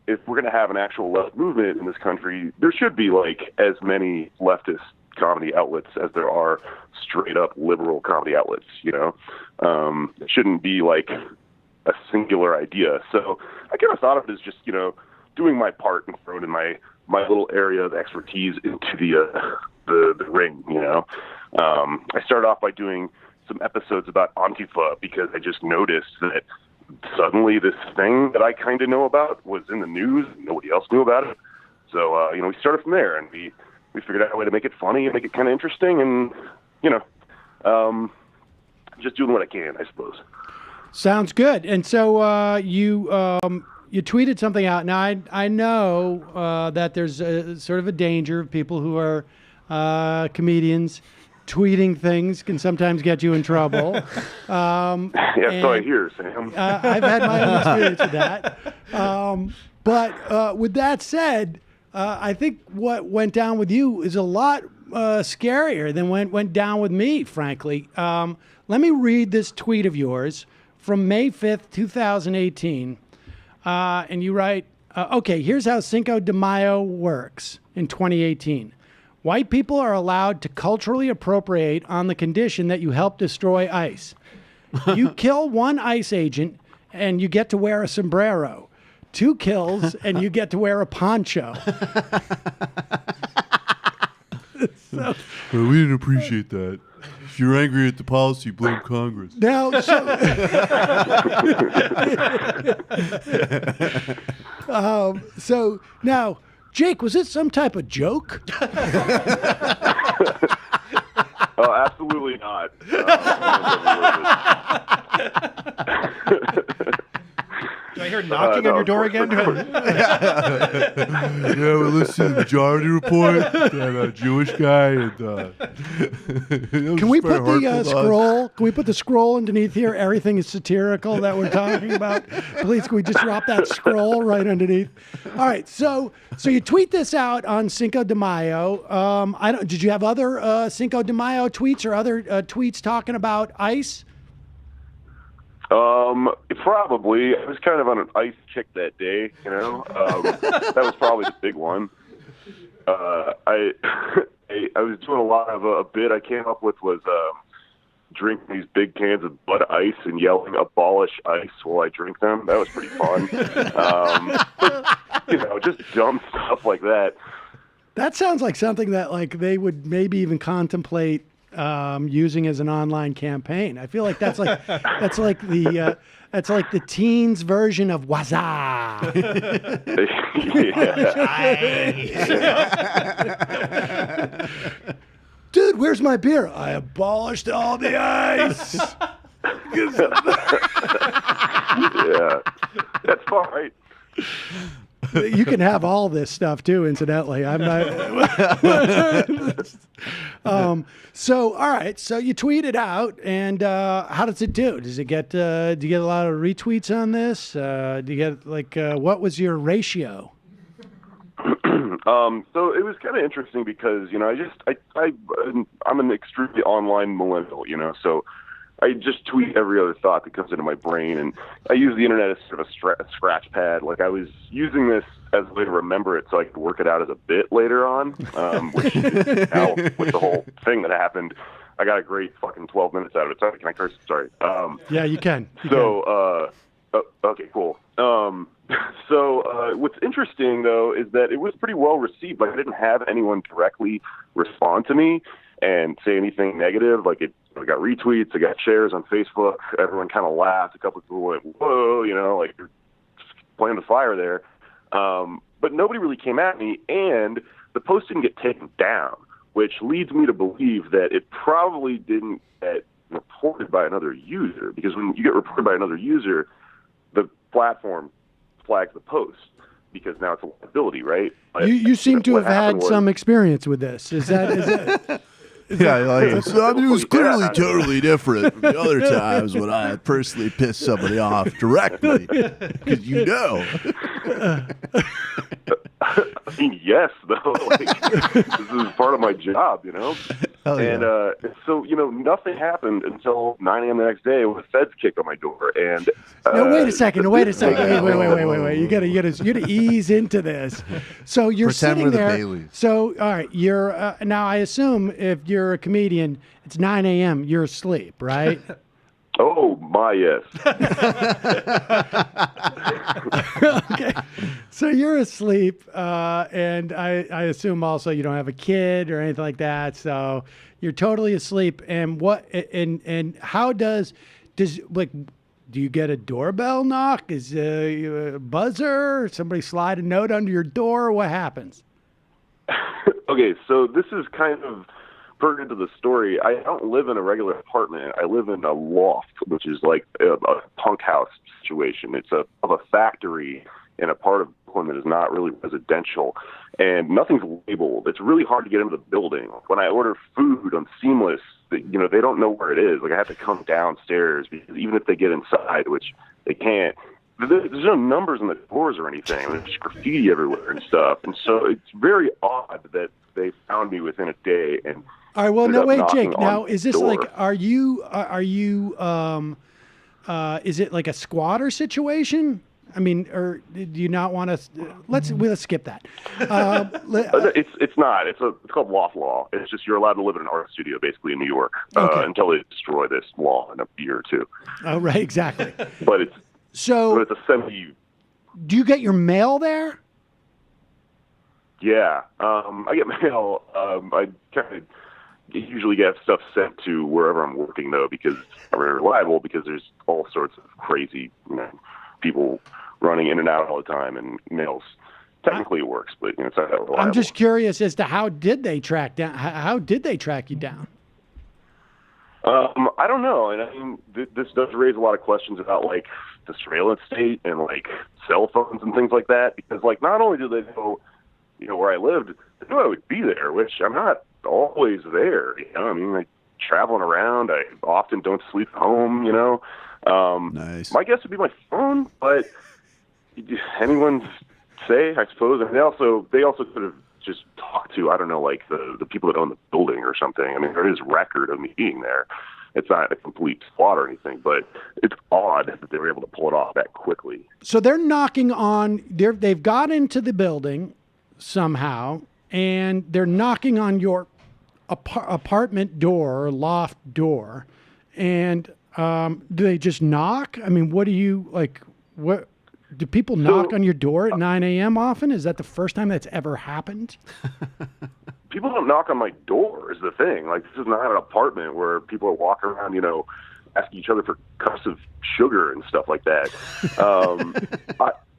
if we're going to have an actual left movement in this country, there should be like as many leftist comedy outlets as there are straight up liberal comedy outlets. It shouldn't be like a singular idea. So I kind of thought of it as just, doing my part and throwing in my little area of expertise into the ring. I started off by doing some episodes about Antifa because I just noticed that suddenly this thing that I kind of know about was in the news and nobody else knew about it. So, we started from there, and we figured out a way to make it funny and make it kind of interesting, and, just doing what I can, I suppose. Sounds good. And so you tweeted something out. Now, I know that there's sort of a danger of people who are comedians. Tweeting things can sometimes get you in trouble. Yeah, so I hear, Sam. I've had my own experience with that. But with that said, I think what went down with you is a lot scarier than went down with me, frankly. Let me read this tweet of yours from May 5th, 2018. And you write, okay, here's how Cinco de Mayo works in 2018. White people are allowed to culturally appropriate on the condition that you help destroy ICE. You kill one ICE agent and you get to wear a sombrero. 2 kills and you get to wear a poncho. Well, we didn't appreciate that. If you're angry at the policy, blame Congress. Now, so now, Jake, was this some type of joke? Oh, absolutely not. Do I hear knocking on your door again? Yeah, we listened to the Majority Report, that Jewish guy. And, can we put the scroll? Can we put the scroll underneath here? Everything is satirical that we're talking about. Please, can we just drop that scroll right underneath? All right. So you tweet this out on Cinco de Mayo. Did you have other Cinco de Mayo tweets or other tweets talking about ICE? Probably. I was kind of on an ICE kick that day, that was probably the big one. I was doing a lot of a bit I came up with was drinking these big cans of Bud Ice and yelling "abolish ICE" while I drink them. That was pretty fun. Just dumb stuff like that. That sounds like something that like they would maybe even contemplate using as an online campaign. I feel like that's like the teens version of Waza. Dude, where's my beer? I abolished all the ice. Yeah, that's fine, right? You can have all this stuff too, incidentally. I'm not. So, all right. So you tweet it out, and how does it do? Does it get? Do you get a lot of retweets on this? Do you get what was your ratio? So it was kind of interesting because I'm an extremely online millennial, so I just tweet every other thought that comes into my brain, and I use the internet as sort of a scratch pad. Like I was using this as a way to remember it so I could work it out as a bit later on, which now with the whole thing that happened, I got a great fucking 12 minutes out of it. Sorry, can I curse? Sorry. Yeah, you can. Okay, cool. So what's interesting, though, is that it was pretty well received. Like, I didn't have anyone directly respond to me and say anything negative. Like, it I got retweets, I got shares on Facebook. Everyone kind of laughed. A couple of people went, "Whoa," like you're playing the fire there. But nobody really came at me, and the post didn't get taken down, which leads me to believe that it probably didn't get reported by another user, because when you get reported by another user, the platform flags the post because now it's a liability, right? But you seem to have had some experience with this. Is that So it was clearly totally different from the other times when I personally pissed somebody off directly, because I mean, yes, though. This is part of my job, And so, nothing happened until 9 a.m. the next day when the feds kicked on my door. And no, wait a second. Wait. You gotta ease into this. So you're pretend sitting we're the there. Baileys. So all right, you're now. I assume if you're a comedian, it's 9 a.m. You're asleep, right? Oh my, yes. Okay, so you're asleep, and I assume also you don't have a kid or anything like that. So you're totally asleep. And how does do you get a doorbell knock? Is a buzzer? Somebody slide a note under your door? What happens? Okay, so this is kind of pertinent to the story. I don't live in a regular apartment. I live in a loft, which is like a punk house situation. It's of a factory in a part of Brooklyn that is not really residential, and nothing's labeled. It's really hard to get into the building. When I order food on Seamless, they don't know where it is. Like I have to come downstairs, because even if they get inside, which they can't, there's no numbers on the doors or anything. There's graffiti everywhere and stuff. And so it's very odd that they found me within a day. And all right. Well, no, wait, Jake. Now, is this door. like, are you, is it like a squatter situation? I mean, or do you not want to? Let's skip that. It's not. It's called loft law. It's just you're allowed to live in an art studio, basically in New York, until they destroy this law in a year or two. Oh, right, exactly. But it's a semi. Do you get your mail there? Yeah, I get mail. I kind of usually get stuff sent to wherever I'm working, though, because it's not very reliable, because there's all sorts of crazy, people running in and out all the time, and mails technically works, but it's not that reliable. I'm just curious as to how did they track you down? I don't know, and I mean this does raise a lot of questions about like the surveillance state and like cell phones and things like that, because like not only do they know where I lived, they knew I would be there, which I'm not always there. I mean, like traveling around, I often don't sleep at home. Nice. My guess would be my phone, but anyone say, I suppose. And they also could have just talked to, I don't know, like the people that own the building or something. I mean, there is record of me being there. It's not a complete squat or anything, but it's odd that they were able to pull it off that quickly. So they're knocking on, they've got into the building somehow, and they're knocking on your apartment door or loft door. And do they just knock? I mean, what do people knock on your door at 9 a.m. often? Is that the first time that's ever happened? People don't knock on my door, is the thing. Like, this is not an apartment where people are walking around, asking each other for cups of sugar and stuff like that.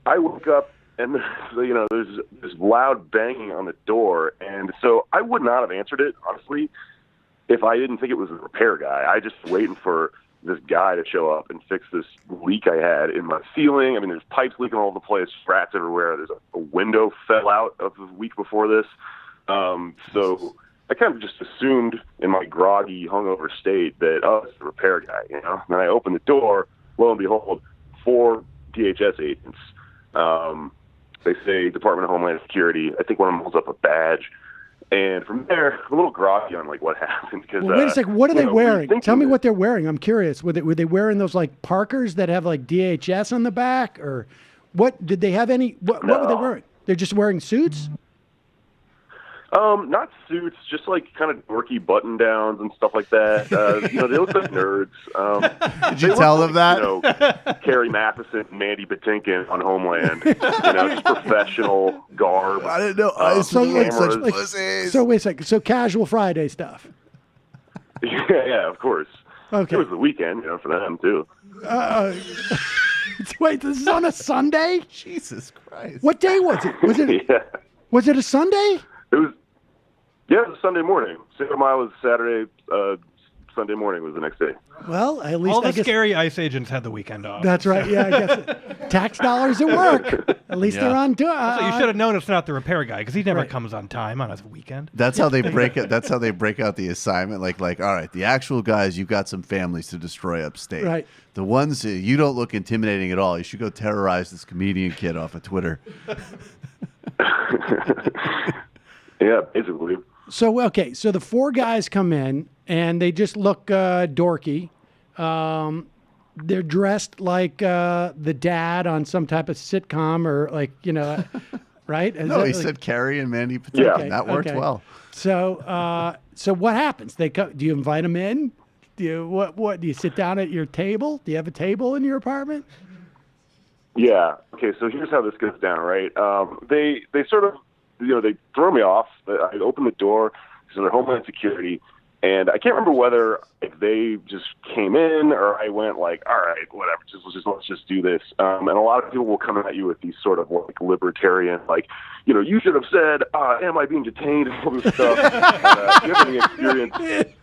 I woke up and there's this loud banging on the door, and so I would not have answered it, honestly, if I didn't think it was a repair guy. I just waiting for this guy to show up and fix this leak I had in my ceiling. I mean, there's pipes leaking all over the place, rats everywhere. There's a window fell out of the week before this. So I kind of just assumed in my groggy, hungover state that, it's the repair guy, And then I opened the door, lo and behold, 4 DHS agents. They say Department of Homeland Security. I think one of them holds up a badge. And from there, I'm a little groggy on like what happened. Because wait a second, what are they wearing? Tell me what they're wearing. I'm curious. Were they wearing those like Parkers that have like DHS on the back, or what? Did they have any? What were they wearing? They're just wearing suits. Not suits, just like kind of dorky button downs and stuff like that. They look like nerds. Did you tell them that? Carrie Matheson, Mandy Patinkin on Homeland. Just professional garb. I didn't know. I assume so wait a second. So casual Friday stuff. Yeah, of course. Okay. It was the weekend, for them too. Wait, this is on a Sunday? Jesus Christ. What day was it? Was it a Sunday? It was a Sunday morning. Cinco de Mayo was Saturday. Sunday morning was the next day. Well, at least all I the guess scary ICE agents had the weekend off. that's right. Yeah, I guess tax dollars at work. At least they're on. So you should have known it's not the repair guy because he never comes on time on his weekend. That's how they break it. That's how they break out the assignment. Like, all right, the actual guys, you've got some families to destroy upstate. Right. The ones you don't look intimidating at all. You should go terrorize this comedian kid off of Twitter. Yeah, basically. So the four guys come in and they just look dorky. They're dressed like the dad on some type of sitcom or right? No, he said Carrie and Mandy Patinkin. Yeah. That worked well. So what happens? They come. Do you invite them in? Do you sit down at your table? Do you have a table in your apartment? Yeah. Okay. So here's how this goes down, right? They sort of, they throw me off. I open the door. So they're Homeland Security, and I can't remember whether they just came in or I went like, all right, whatever, let's just do this. And a lot of people will come at you with these sort of like libertarian, like, you should have said, am I being detained and all this stuff. And, do you have any experience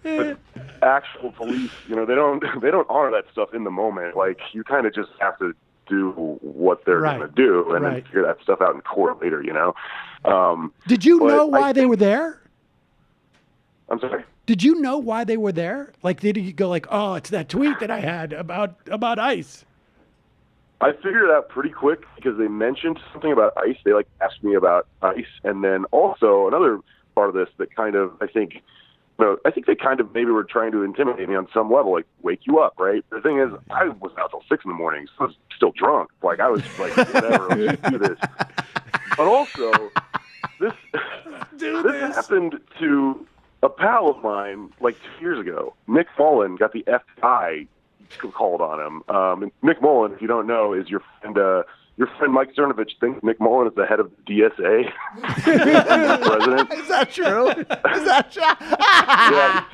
with actual police? They don't honor that stuff in the moment. Like, you kind of just have to do what they're going to do and then figure that stuff out in court later. Did you know why they were there? I'm sorry? Did you know why they were there? Like, did you go like, oh, it's that tweet that I had about ICE? I figured it out pretty quick because they mentioned something about ICE. They asked me about ICE. And then also another part of this that kind of, I think they kind of maybe were trying to intimidate me on some level, like wake you up, right? The thing is, I was out till 6 a.m, so I was still drunk. Like, I was like, whatever, let's do this. But also, this happened to a pal of mine like 2 years ago. Nick Mullen got the FBI called on him. And Nick Mullen, if you don't know, is your friend Mike Cernovich thinks Nick Mullen is the head of the DSA. President. Is that true? Yeah,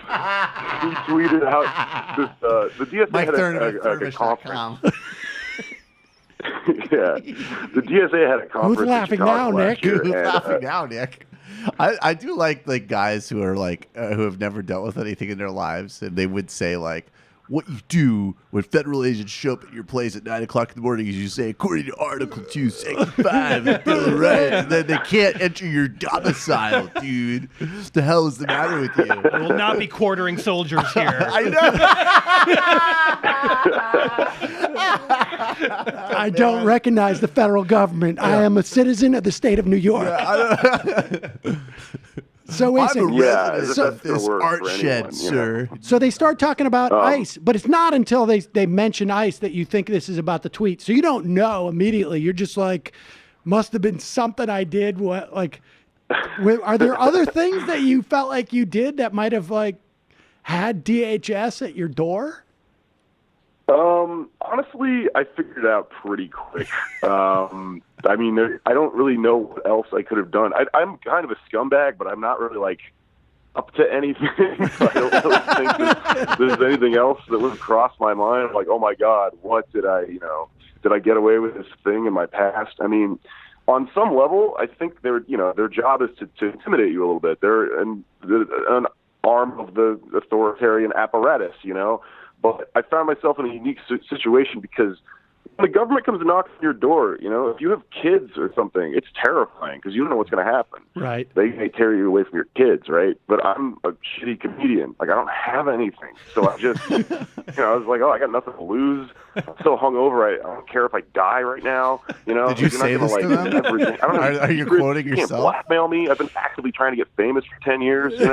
he tweeted out this. The DSA Mike had a conference. Yeah, the DSA had a conference. Who's laughing now, Nick? Who's laughing now, Nick? I do like guys who are who have never dealt with anything in their lives, and they would say like, what you do when federal agents show up at your place at 9 o'clock in the morning is you say, according to Article 2, Section 5 of the Bill of Rights, and then they can't enter your domicile, dude. What the hell is the matter with you? I will not be quartering soldiers here. I know. I don't recognize the federal government. I am a citizen of the state of New York. So wait a second. This art shed, sir. So they start talking about ICE, but it's not until they mention ICE that you think this is about the tweet. So you don't know immediately. You're just like, must have been something I did. What are there other things that you felt like you did that might have had DHS at your door? Honestly, I figured it out pretty quick. I mean, I don't really know what else I could have done. I'm kind of a scumbag, but I'm not really up to anything. So I don't really think there's anything else that would have crossed my mind. Like, oh my God, what did I get away with this thing in my past? I mean, on some level, I think their job is to intimidate you a little bit. They're an arm of the authoritarian apparatus, But I found myself in a unique situation because when the government comes to knock on your door, if you have kids or something, it's terrifying because you don't know what's going to happen. Right. They may tear you away from your kids, right? But I'm a shitty comedian. I don't have anything. So I just, I was like, oh, I got nothing to lose. I'm so hungover. I don't care if I die right now. Did you say this to them? Everything. I don't know. Are you quoting you yourself? Can't blackmail me. I've been actively trying to get famous for 10 years, It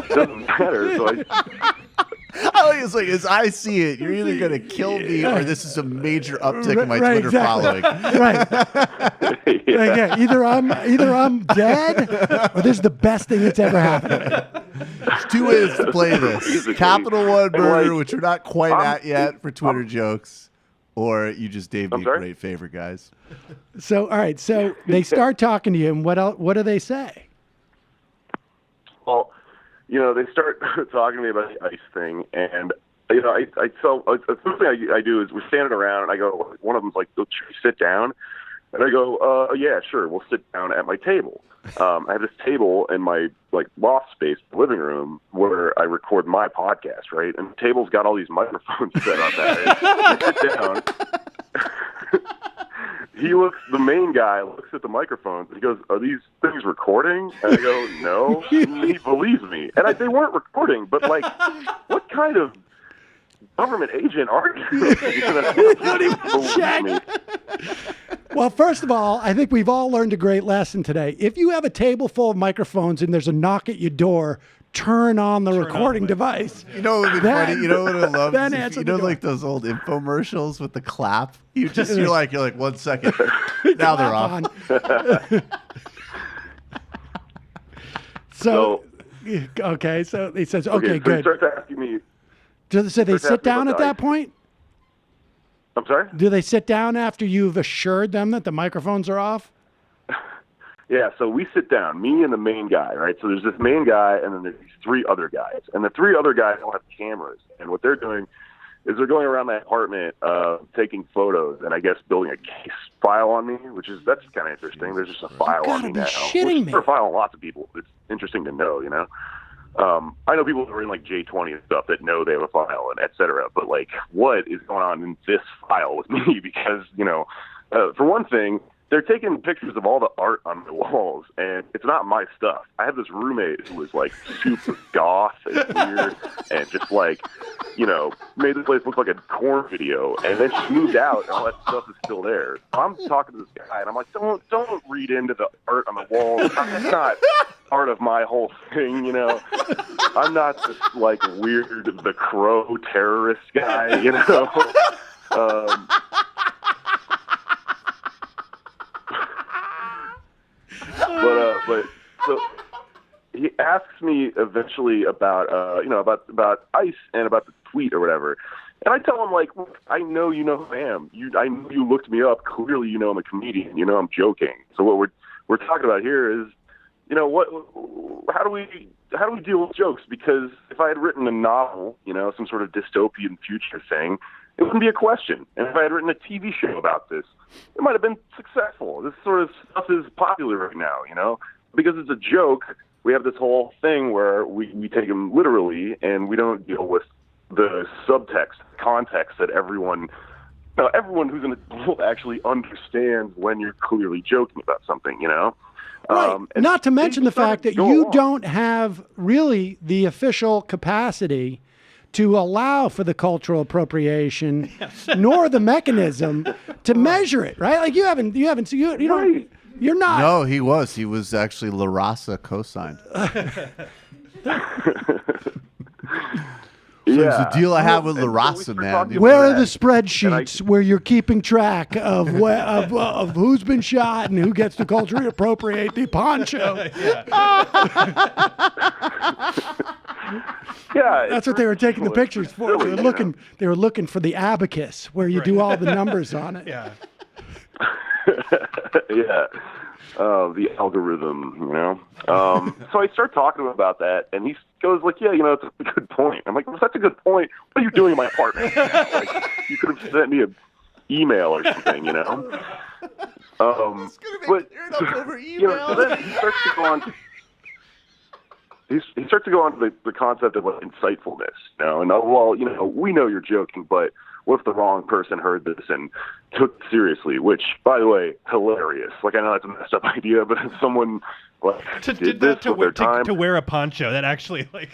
doesn't matter. So It's like, as I see it, you're either going to kill me or this is a major uptick in my Twitter following. Right. Yeah. Either I'm dead or this is the best thing that's ever happened. There's 2 ways to play this. Capital One murder, which we're not quite at yet for Twitter jokes, or you just gave me a great favor, guys. So, all right. So they start talking to you, and what do they say? Well, they start talking to me about the ice thing, and the first thing I do is we're standing around, and I go, one of them's like, "Should we sit down?" And I go, "Yeah, sure, we'll sit down at my table." I have this table in my loft space, living room, where I record my podcast, right? And the table's got all these microphones set up at it. We sit down. The main guy looks at the microphones, and he goes, "Are these things recording?" And I go, "No." And he believes me. And they weren't recording, but what kind of government agent are you? Don't even check. Well, first of all, I think we've all learned a great lesson today. If you have a table full of microphones and there's a knock at your door, turn on the recording device. You know what would be funny? You know what I love? Then answer the door. Like those old infomercials with the clap? You're like 1 second. Now they're off. So he says, okay, good. So he starts asking me. So they sit down at that point? I'm sorry? Do they sit down after you've assured them that the microphones are off? Yeah, so we sit down, me and the main guy, right? So there's this main guy, and then there's these 3 other guys. And the 3 other guys don't have cameras. And what they're doing is they're going around my apartment taking photos and I guess building a case file on me, that's kind of interesting. There's just a file on me now. Shitting me. There's a file on lots of people. It's interesting to know, I know people who are in J20 and stuff that know they have a file and et cetera, but what is going on in this file with me? Because, for one thing, they're taking pictures of all the art on the walls, and it's not my stuff. I have this roommate who was super goth and weird and just made the place look like a corn video, and then she moved out and all that stuff is still there. I'm talking to this guy and I'm like, don't read into the art on the walls. That's not part of my whole thing, I'm not this weird the Crow terrorist guy, But so he asks me eventually about about ice and about the tweet or whatever, and I tell him look, I know you know who I am. I know you looked me up. Clearly, I'm a comedian. I'm joking. So what we're talking about here is, how do we deal with jokes? Because if I had written a novel, some sort of dystopian future thing, it wouldn't be a question. And if I had written a TV show about this, it might have been successful. This sort of stuff is popular right now, because it's a joke. We have this whole thing where we take them literally, and we don't deal with the subtext, context that everyone who's an adult actually understands when you're clearly joking about something, Right. Not to mention the fact that you don't have really the official capacity to allow for the cultural appropriation, nor the mechanism to measure it, right? You don't. You're not. No, he was. He was actually La Raza co-signed. So it's a deal I have with La Raza, man. Where are the spreadsheets where you're keeping track of who's been shot and who gets to culturally appropriate the poncho? Yeah, that's what they were taking the pictures for. Really, they were looking for the abacus where you do all the numbers on it. Yeah. Yeah. The algorithm, So I start talking to him about that, and he goes yeah, it's a good point. I'm like, well, that's a good point. What are you doing in my apartment? You could have sent me an email or something, This could have been cleared up over email. So then he starts to go on. He starts to go on to the concept of insightfulness, and we know you're joking, but what if the wrong person heard this and took it seriously? Which, by the way, hilarious. I know that's a messed up idea, but if someone did this with their time to wear a poncho, that actually they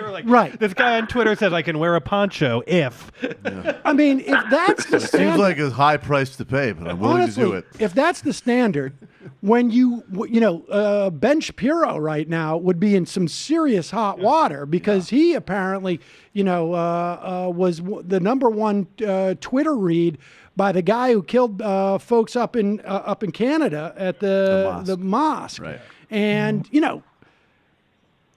were right. This guy on Twitter says I can wear a poncho if. Yeah. I mean, if that's the standard, seems like a high price to pay, but I'm willing to do it. If that's the standard, when Ben Shapiro right now would be in some serious hot water because he apparently was the number one Twitter read by the guy who killed folks up in Canada at the mosque. Right. And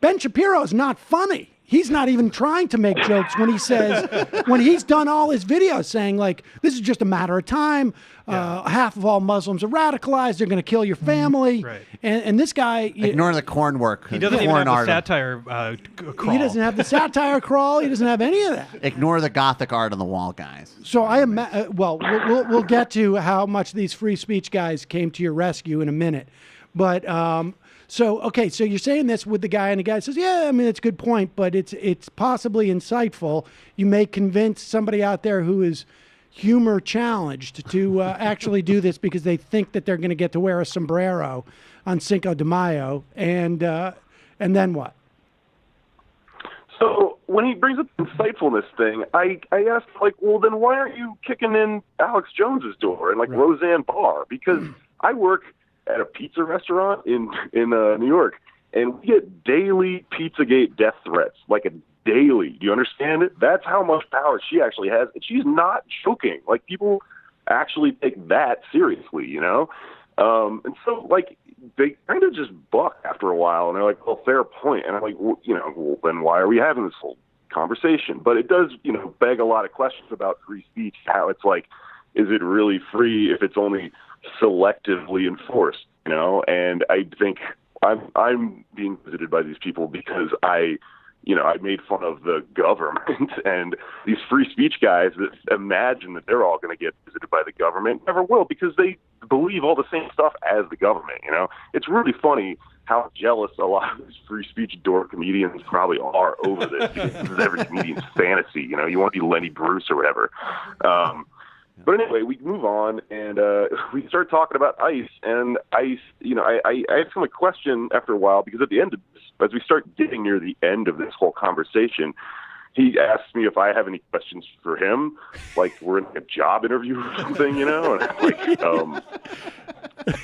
Ben Shapiro is not funny. he's not even trying to make jokes when he says, when he's done all his videos saying, like, this is just a matter of time. Half of all Muslims are radicalized. They're going to kill your family. Right. And this guy... Ignoring the corn work. He doesn't even have the satire crawl. He doesn't have the satire crawl. He doesn't have any of that. Ignore the Gothic art on the wall, guys. So we'll get to how much these free speech guys came to your rescue in a minute. But so you're saying this with the guy, and the guy says, yeah, I mean, it's a good point, but it's possibly insightful. You may convince somebody out there who is humor challenged to actually do this because they think that they're going to get to wear a sombrero on Cinco de Mayo, and then what? So when he brings up the insightfulness thing, I asked, like, well, then why aren't you kicking in Alex Jones's door and, like, Roseanne Barr? Because I work at a pizza restaurant in New York, and we get daily Pizzagate death threats, like a daily. Do you understand it? That's how much power she actually has. And she's not joking. Like, people actually take that seriously, you know? And so, like, they kind of just buck after a while, and they're like, well, fair point. And I'm like, well, then why are we having this whole conversation? But it does, beg a lot of questions about free speech, how it's like, is it really free if it's only selectively enforced, And I think I'm being visited by these people because I made fun of the government, and these free speech guys that imagine that they're all going to get visited by the government never will, because they believe all the same stuff as the government, It's really funny how jealous a lot of these free speech dork comedians probably are over this. This is every comedian's fantasy, you want to be Lenny Bruce or whatever. But anyway, we move on, and we start talking about ICE, and ICE, I asked him a question after a while, because at the end of this, as we start getting near the end of this whole conversation, he asked me if I have any questions for him, like we're in a job interview or something, and I'm like,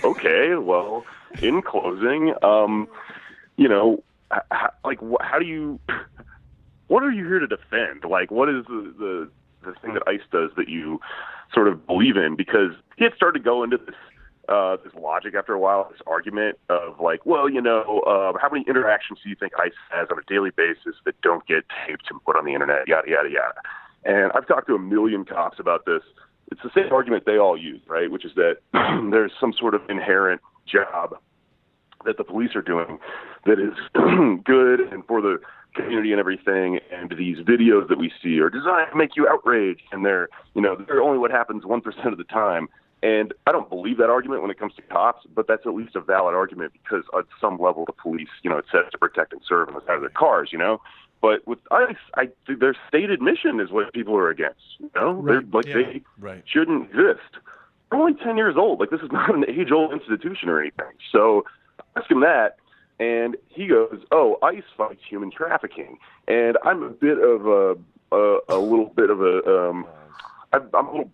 okay, well, in closing, how do you, what are you here to defend? Like, what is the thing that ICE does that you sort of believe in? Because he had started to go into this logic after a while, this argument of like, well, how many interactions do you think ICE has on a daily basis that don't get taped and put on the internet, yada, yada, yada. And I've talked to a million cops about this. It's the same argument they all use, right? Which is that there's some sort of inherent job that the police are doing that is good and for the community and everything, and these videos that we see are designed to make you outraged, and they're only what happens 1% of the time. And I don't believe that argument when it comes to cops, but that's at least a valid argument, because at some level the police, it says to protect and serve on the side of their cars, But with ICE, their stated mission is what people are against, Right. They shouldn't exist. They're only 10 years old. Like, this is not an age-old institution or anything. So I ask him that, and he goes, "Oh, ICE fights human trafficking," and I'm a bit of I'm a little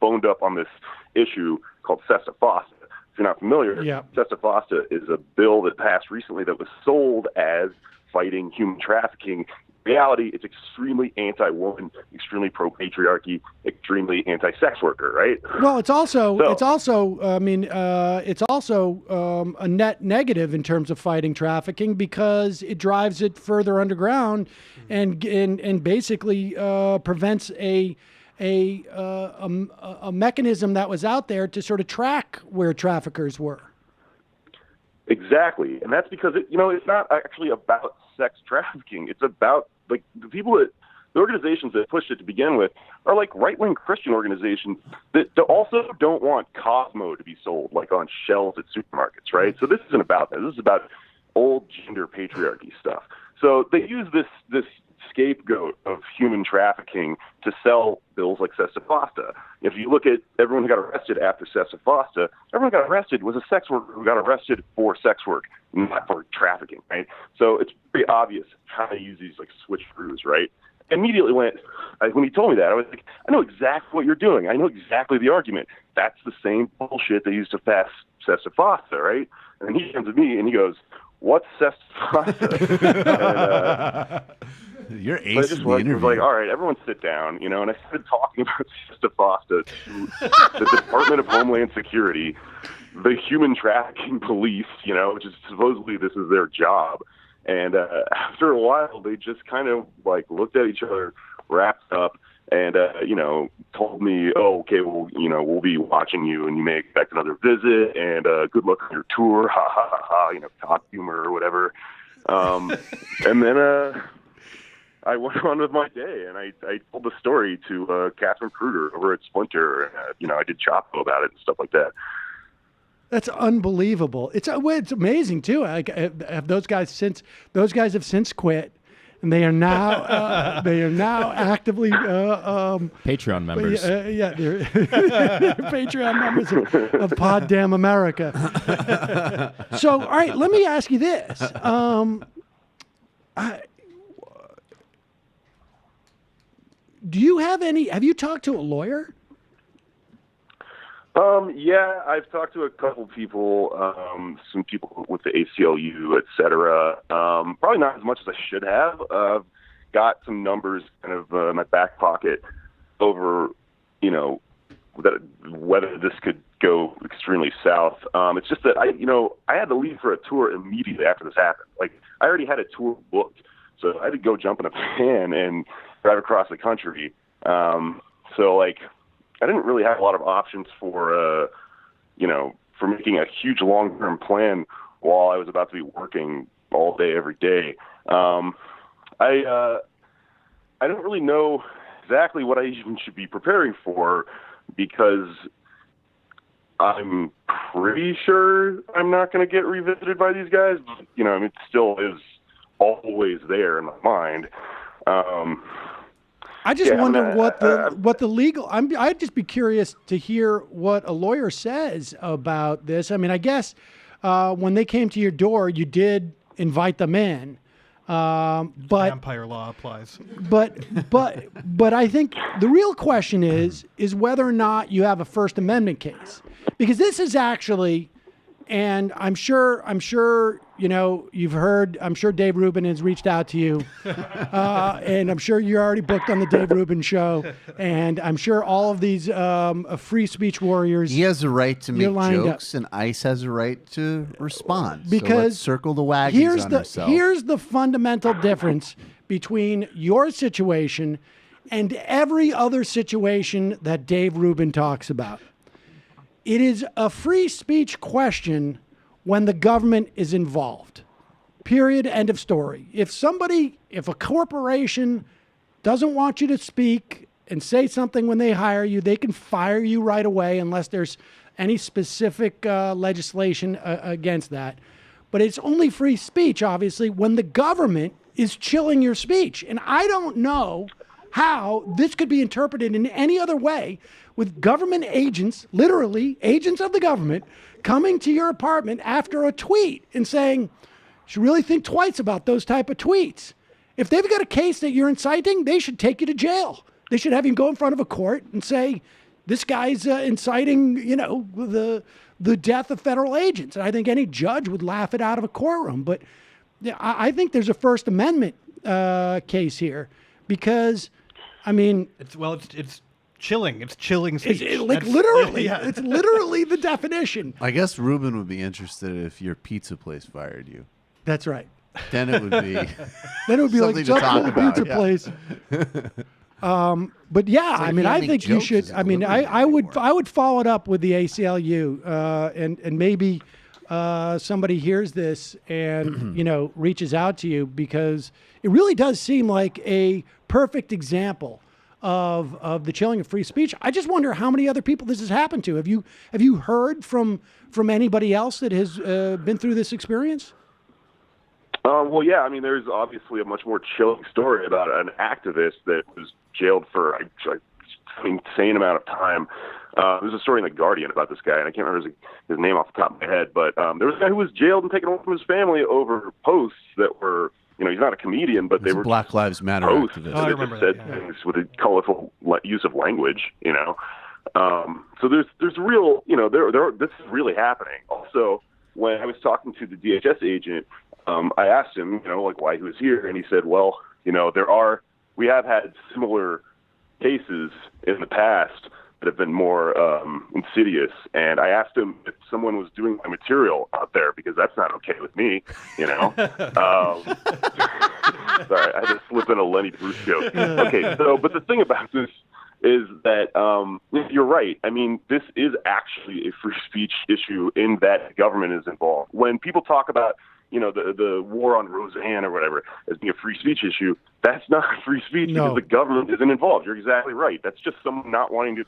boned up on this issue called Sesta Fosta. If you're not familiar, Sesta Fosta is a bill that passed recently that was sold as fighting human trafficking. In reality, it's extremely anti-woman, extremely pro-patriarchy, extremely anti-sex worker, right? Well, it's also a net negative in terms of fighting trafficking, because it drives it further underground and basically prevents a mechanism that was out there to sort of track where traffickers were. Exactly, and that's because it's not actually about sex trafficking. It's about, like, the organizations that pushed it to begin with are like right-wing Christian organizations that also don't want Cosmo to be sold like on shelves at supermarkets, right? So this isn't about that. This is about old gender patriarchy stuff. So they use this scapegoat of human trafficking to sell bills like Sesta Fosta. If you look at everyone who got arrested after Sesta Fosta, everyone who got arrested was a sex worker who got arrested for sex work, not for trafficking, right? So it's pretty obvious how they use these like switcheroos, right? Immediately when he told me that, I was like, I know exactly what you're doing. I know exactly the argument. That's the same bullshit they used to pass Sesta Fosta, right? And then he comes to me and he goes, "What's Sesta Fosta?" You're ace in the interview. Was like, all right, everyone sit down, and I started talking about Sesta Fosta to the Department of Homeland Security, the human trafficking police, which is supposedly this is their job. And after a while, they just kind of like looked at each other, wrapped up, and told me, "Oh, okay, well, we'll be watching you, and you may expect another visit, and good luck on your tour." Ha ha ha ha. Top humor or whatever. And then I went on with my day, and I told the story to Catherine Kruger over at Splinter, and I did Chapo about it and stuff like that. That's unbelievable. It's amazing too. Like, have those guys have since quit, and they are now actively Patreon members. They're Patreon members of Pod Damn America. So, all right, let me ask you this. Have you talked to a lawyer? Yeah, I've talked to a couple people, some people with the ACLU, et cetera. Probably not as much as I should have. I've got some numbers kind of in my back pocket over, whether this could go extremely south. It's just that I had to leave for a tour immediately after this happened. Like, I already had a tour booked, so I had to go jump in a van and drive across the country. I didn't really have a lot of options for making a huge long-term plan while I was about to be working all day, every day. I don't really know exactly what I even should be preparing for, because I'm pretty sure I'm not going to get revisited by these guys. It still is always there in my mind. I just wonder what the legal. I'd just be curious to hear what a lawyer says about this. I mean, I guess when they came to your door, you did invite them in, but vampire law applies. But I think the real question is whether or not you have a First Amendment case, because this is actually, and I'm sure you've heard. I'm sure Dave Rubin has reached out to you, and I'm sure you're already booked on the Dave Rubin show. And I'm sure all of these free speech warriors. He has a right to make jokes, and ICE has a right to respond. Because so let's circle the wagons on ourselves. Here's the fundamental difference between your situation and every other situation that Dave Rubin talks about. It is a free speech question when the government is involved. Period. End of story. If a corporation doesn't want you to speak and say something when they hire you, they can fire you right away unless there's any specific legislation against that. But it's only free speech, obviously, when the government is chilling your speech. And I don't know how this could be interpreted in any other way, with government agents, literally agents of the government, coming to your apartment after a tweet and saying, you should really think twice about those type of tweets. If they've got a case that you're inciting, they should take you to jail. They should have you go in front of a court and say, this guy's inciting, the death of federal agents. And I think any judge would laugh it out of a courtroom. But I think there's a First Amendment case here, because, I mean, it's chilling. It's chilling speech. Literally, it's literally the definition. I guess Rubin would be interested if your pizza place fired you. That's right. Then it would be. Then it would be like something to talk the about, pizza place. But yeah, I mean, I think you should. I mean, I would follow it up with the ACLU, and maybe somebody hears this and reaches out to you, because it really does seem like a perfect example of the chilling of free speech. I just wonder how many other people this has happened to. Have you heard from anybody else that has been through this experience? Well, yeah. I mean, there's obviously a much more chilling story about an activist that was jailed for an insane amount of time. There's a story in The Guardian about this guy, and I can't remember his name off the top of my head, but there was a guy who was jailed and taken away from his family over posts that were, he's not a comedian, but they were Black Lives Matter posts activists. that just said things with a colorful use of language, So there's real, this is really happening. Also, when I was talking to the DHS agent, I asked him, why he was here, and he said, we have had similar cases in the past that have been more insidious. And I asked him if someone was doing my material out there, because that's not okay with me, you know. Sorry, I had to slip in a Lenny Bruce joke. Okay, so, but the thing about this is that you're right. I mean, this is actually a free speech issue in that government is involved. When people talk about, you know, the war on Roseanne or whatever as being a free speech issue, that's not free speech because the government isn't involved. You're exactly right. That's just someone not wanting to,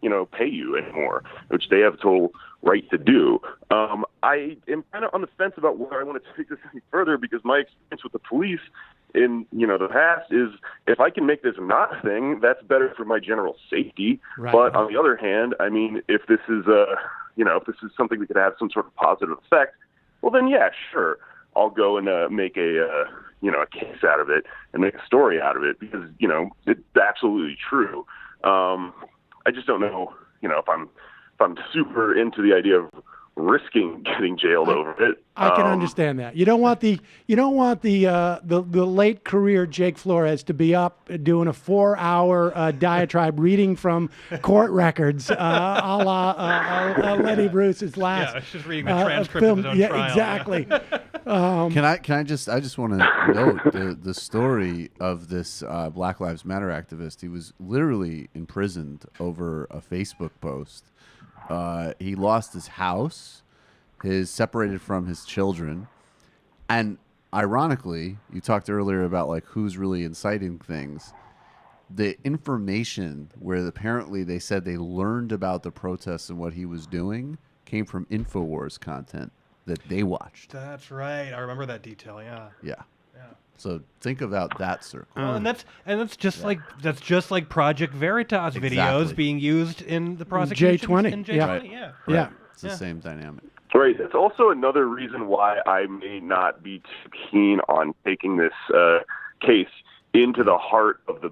you know, pay you anymore, which they have total right to do. I am kind of on the fence about whether I want to take this any further, because my experience with the police in, you know, the past is, if I can make this not a thing, that's better for my general safety. Right. But on the other hand, I mean, if this is you know, if this is something that could have some sort of positive effect, well then, yeah, sure, I'll go and make a you know, a case out of it and make a story out of it, because, you know, it's absolutely true. I just don't know, you know, if I'm super into the idea of risking getting jailed over it. I can understand that. You don't want the late career Jake Flores to be up doing a 4-hour diatribe reading from court records, a la Lenny Bruce's last. Yeah, it's just reading the transcript of his own trial. Exactly. I just want to note the story of this Black Lives Matter activist. He was literally imprisoned over a Facebook post. He lost his house, separated from his children, and ironically, you talked earlier about like who's really inciting things. The information where apparently they said they learned about the protests and what he was doing came from InfoWars content that they watched. That's right. I remember that detail. Yeah. Yeah. So think about that circle. Well, and that's just like Project Veritas videos being used in the prosecution. J20. In J20. Yeah. Yeah. It's the same dynamic. Right. That's also another reason why I may not be too keen on taking this case into the heart of the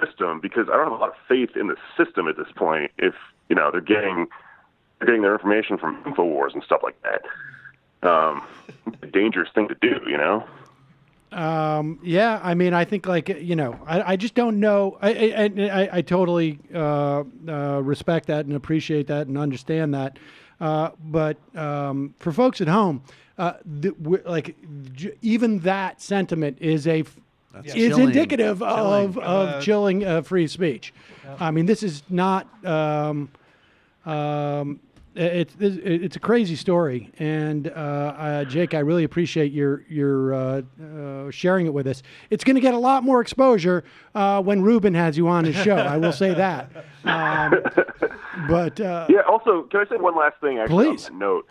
system, because I don't have a lot of faith in the system at this point. If, you know, they're getting their information from InfoWars and stuff like that. It's a dangerous thing to do, you know? Yeah, I mean, I think, like, you know, I just don't know. I totally respect that and appreciate that and understand that. But for folks at home, even that sentiment is indicative of chilling free speech. Yep. I mean, this is not. It's a crazy story, and Jake, I really appreciate your sharing it with us. It's going to get a lot more exposure when Ruben has you on his show. I will say that. But yeah. Also, can I say one last thing? Actually, please. On that note,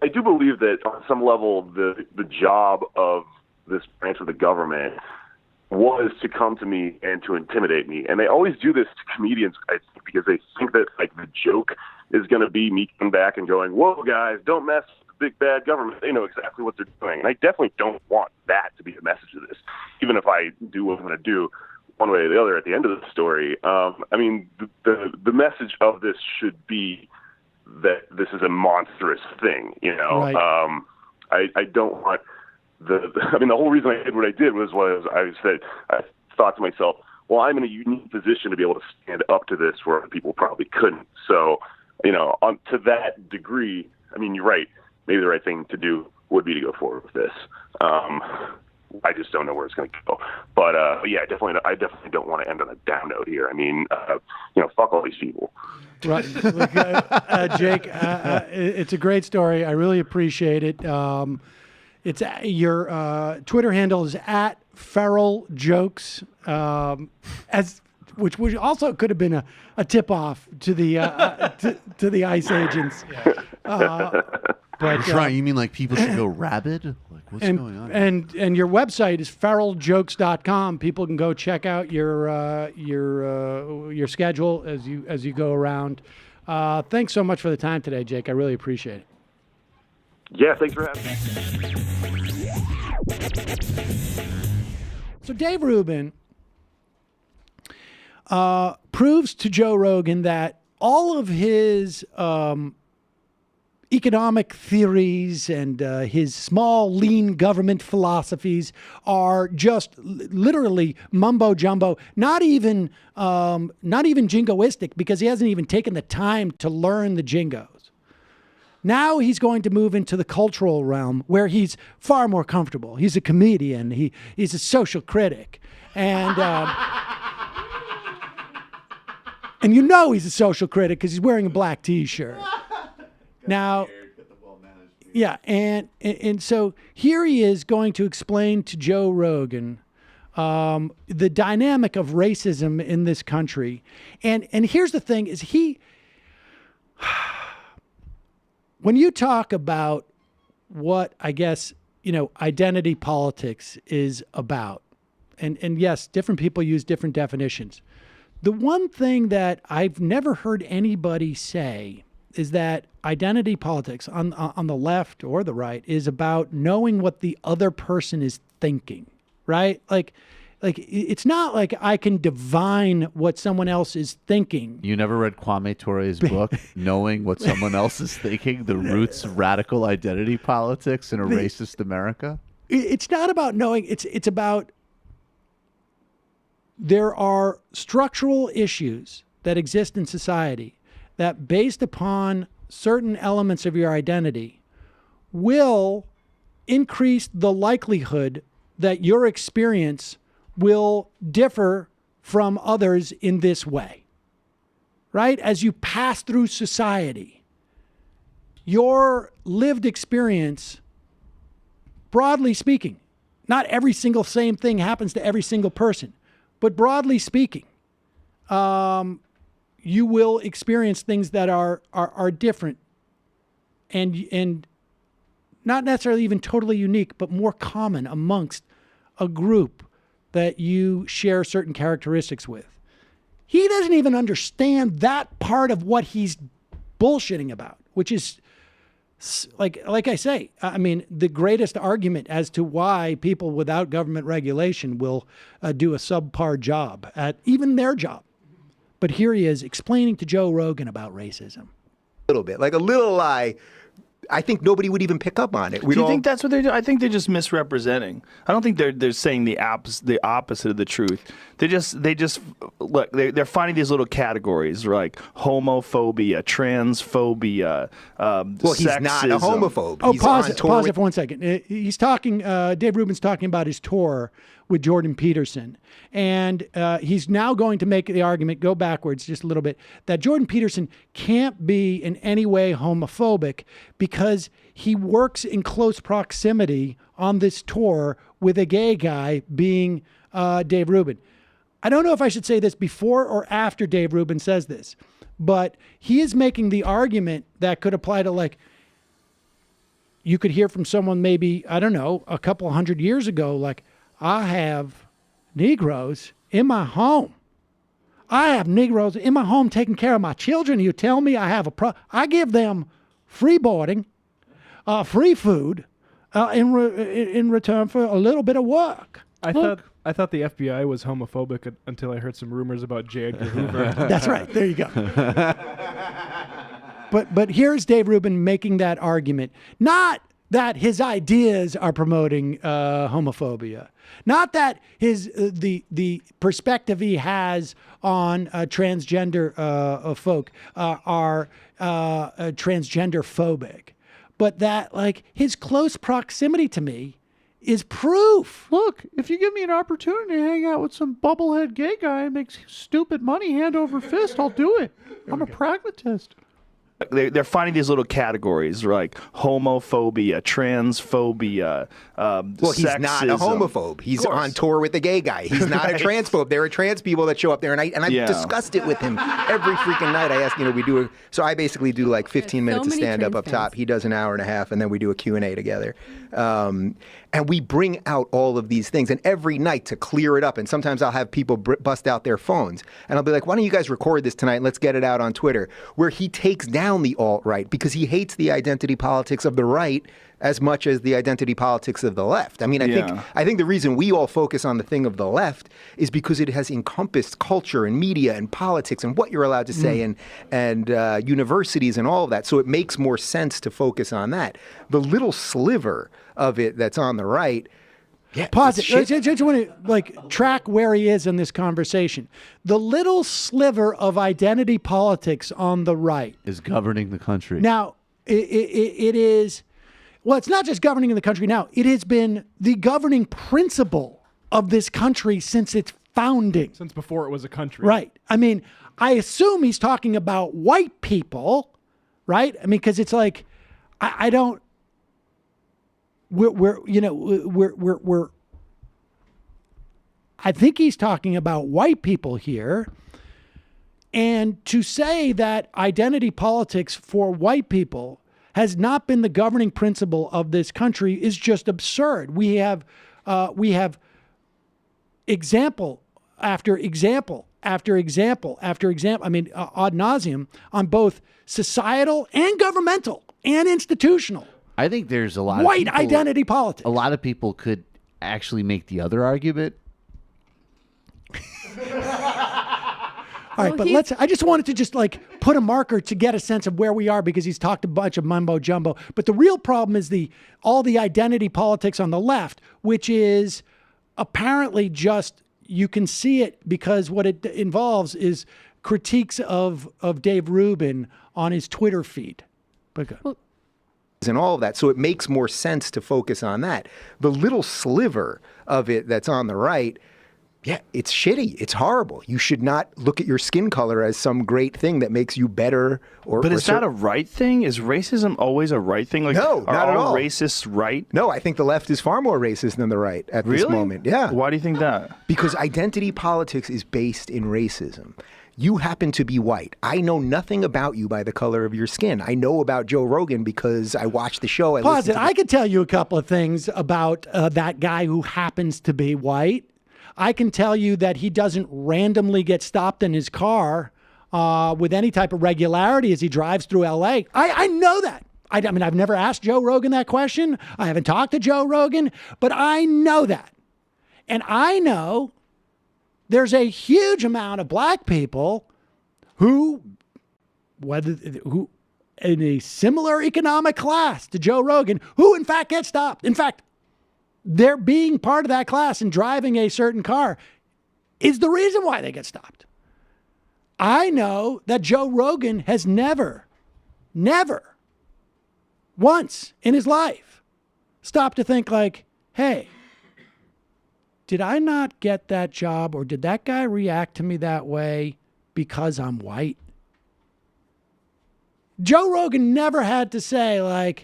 I do believe that on some level, the job of this branch of the government was to come to me and to intimidate me. And they always do this to comedians, I think, because they think that, like, the joke is going to be me coming back and going, whoa, guys, don't mess with the big bad government. They know exactly what they're doing. And I definitely don't want that to be the message of this, even if I do what I'm going to do one way or the other at the end of the story. I mean, the message of this should be that this is a monstrous thing, you know? Right. I don't want... I mean, the whole reason I did what I did was I thought to myself, well, I'm in a unique position to be able to stand up to this where other people probably couldn't. So, you know, to that degree, I mean, you're right. Maybe the right thing to do would be to go forward with this. I just don't know where it's going to go. But yeah, I definitely don't want to end on a down note here. I mean, you know, fuck all these people. Right. Look, Jake, it's a great story. I really appreciate it. It's your Twitter handle is @FeralJokes, which also could have been a tip off to the to the ICE agents. But you mean like people should go rabid? Like, what's going on? And your website is feraljokes.com. People can go check out your schedule as you go around. Thanks so much for the time today, Jake. I really appreciate it. Yeah, thanks for having me. So Dave Rubin proves to Joe Rogan that all of his economic theories and his small, lean government philosophies are just literally mumbo jumbo. Not even jingoistic, because he hasn't even taken the time to learn the jingos. Now he's going to move into the cultural realm where he's far more comfortable. He's a comedian. He's a social critic, and and you know he's a social critic because he's wearing a black T-shirt. Now, yeah, and so here he is going to explain to Joe Rogan the dynamic of racism in this country, and here's the thing: is when you talk about what I guess identity politics is about, and yes, different people use different definitions. The one thing that I've never heard anybody say is that identity politics on the left or the right is about knowing what the other person is thinking, right? Like it's not like I can divine what someone else is thinking. You never read Kwame Ture's book, Knowing What Someone Else is Thinking, The Roots of Radical Identity Politics in a Racist America? It's not about knowing. It's about there are structural issues that exist in society that, based upon certain elements of your identity, will increase the likelihood that your experience will differ from others in this way, right? As you pass through society, your lived experience, broadly speaking, not every single same thing happens to every single person, but broadly speaking, you will experience things that are different and not necessarily even totally unique, but more common amongst a group that you share certain characteristics with. He doesn't even understand that part of what he's bullshitting about, which is, like I say, I mean, the greatest argument as to why people without government regulation will do a subpar job at even their job. But here he is explaining to Joe Rogan about racism. A little bit, like a little lie. I think nobody would even pick up on it. Do you think that's what they're doing? I think they're just misrepresenting. I don't think they're saying the opposite of the truth. They just look. They're finding these little categories like homophobia, transphobia, well, he's sexism. not a homophobe. Oh, He's pause on it tour for 1 second. He's talking. Dave Rubin's talking about his tour with Jordan Peterson, and he's now going to make the argument, go backwards just a little bit, that Jordan Peterson can't be in any way homophobic because he works in close proximity on this tour with a gay guy, being Dave Rubin. I don't know if I should say this before or after Dave Rubin says this, but he is making the argument that could apply to, like, you could hear from someone maybe, I don't know, a couple 100 years ago, like, I have Negroes in my home. I have Negroes in my home taking care of my children. You tell me I have I give them free boarding, free food, in return for a little bit of work. I thought the FBI was homophobic until I heard some rumors about J. Edgar Hoover. That's right. There you go. But here's Dave Rubin making that argument. Not that his ideas are promoting homophobia. Not that his the perspective he has on transgender folk are transgender phobic, but that, like, his close proximity to me is proof. Look, if you give me an opportunity to hang out with some bubblehead gay guy and make stupid money hand over fist, I'll do it. I'm a pragmatist. They're finding these little categories like homophobia, transphobia, well, he's sexism. not a homophobe. He's on tour with the gay guy. He's not a transphobe. There are trans people that show up there, and I've discussed it with him every freaking night. I ask, so I basically do like 15 minutes of stand-up up top. He does an hour and a half, and then we do a Q&A together. And we bring out all of these things, and every night to clear it up. And sometimes I'll have people bust out their phones, and I'll be like, why don't you guys record this tonight and let's get it out on Twitter, where he takes down around the alt-right because he hates the identity politics of the right as much as the identity politics of the left. I mean, I think the reason we all focus on the thing of the left is because it has encompassed culture and media and politics and what you're allowed to say and universities and all of that. So it makes more sense to focus on that. The little sliver of it that's on the right. Yeah, pause it. I just want to track where he is in this conversation. The little sliver of identity politics on the right is governing the country. Now, it is. Well, it's not just governing the country now. It has been the governing principle of this country since its founding. Since before it was a country. Right. I mean, I assume he's talking about white people, right? I mean, because it's like, I don't. I think he's talking about white people here. And to say that identity politics for white people has not been the governing principle of this country is just absurd. We have example after example after example after example. I mean, ad nauseum on both societal and governmental and institutional. I think there's a lot white of people, identity politics. A lot of people could actually make the other argument. All right, but I just wanted to just put a marker to get a sense of where we are because he's talked a bunch of mumbo jumbo. But the real problem is all the identity politics on the left, which is apparently just, you can see it because what it involves is critiques of Dave Rubin on his Twitter feed. And all of that. So it makes more sense to focus on that. The little sliver of it that's on the right, yeah, it's shitty. It's horrible. You should not look at your skin color as some great thing that makes you better. But is that a right thing? Is racism always a right thing? No, not at all. Racists right? No, I think the left is far more racist than the right at this moment. Yeah. Why do you think that? Because identity politics is based in racism. You happen to be white. I know nothing about you by the color of your skin. I know about Joe Rogan because I watched the show. Pause it. I could tell you a couple of things about that guy who happens to be white. I can tell you that he doesn't randomly get stopped in his car with any type of regularity as he drives through L.A. I know that. I mean, I've never asked Joe Rogan that question. I haven't talked to Joe Rogan, but I know that. And I know there's a huge amount of black people who in a similar economic class to Joe Rogan, who in fact get stopped. In fact, they're being part of that class and driving a certain car is the reason why they get stopped. I know that Joe Rogan has never once in his life stopped to think hey, did I not get that job or did that guy react to me that way because I'm white? Joe Rogan never had to say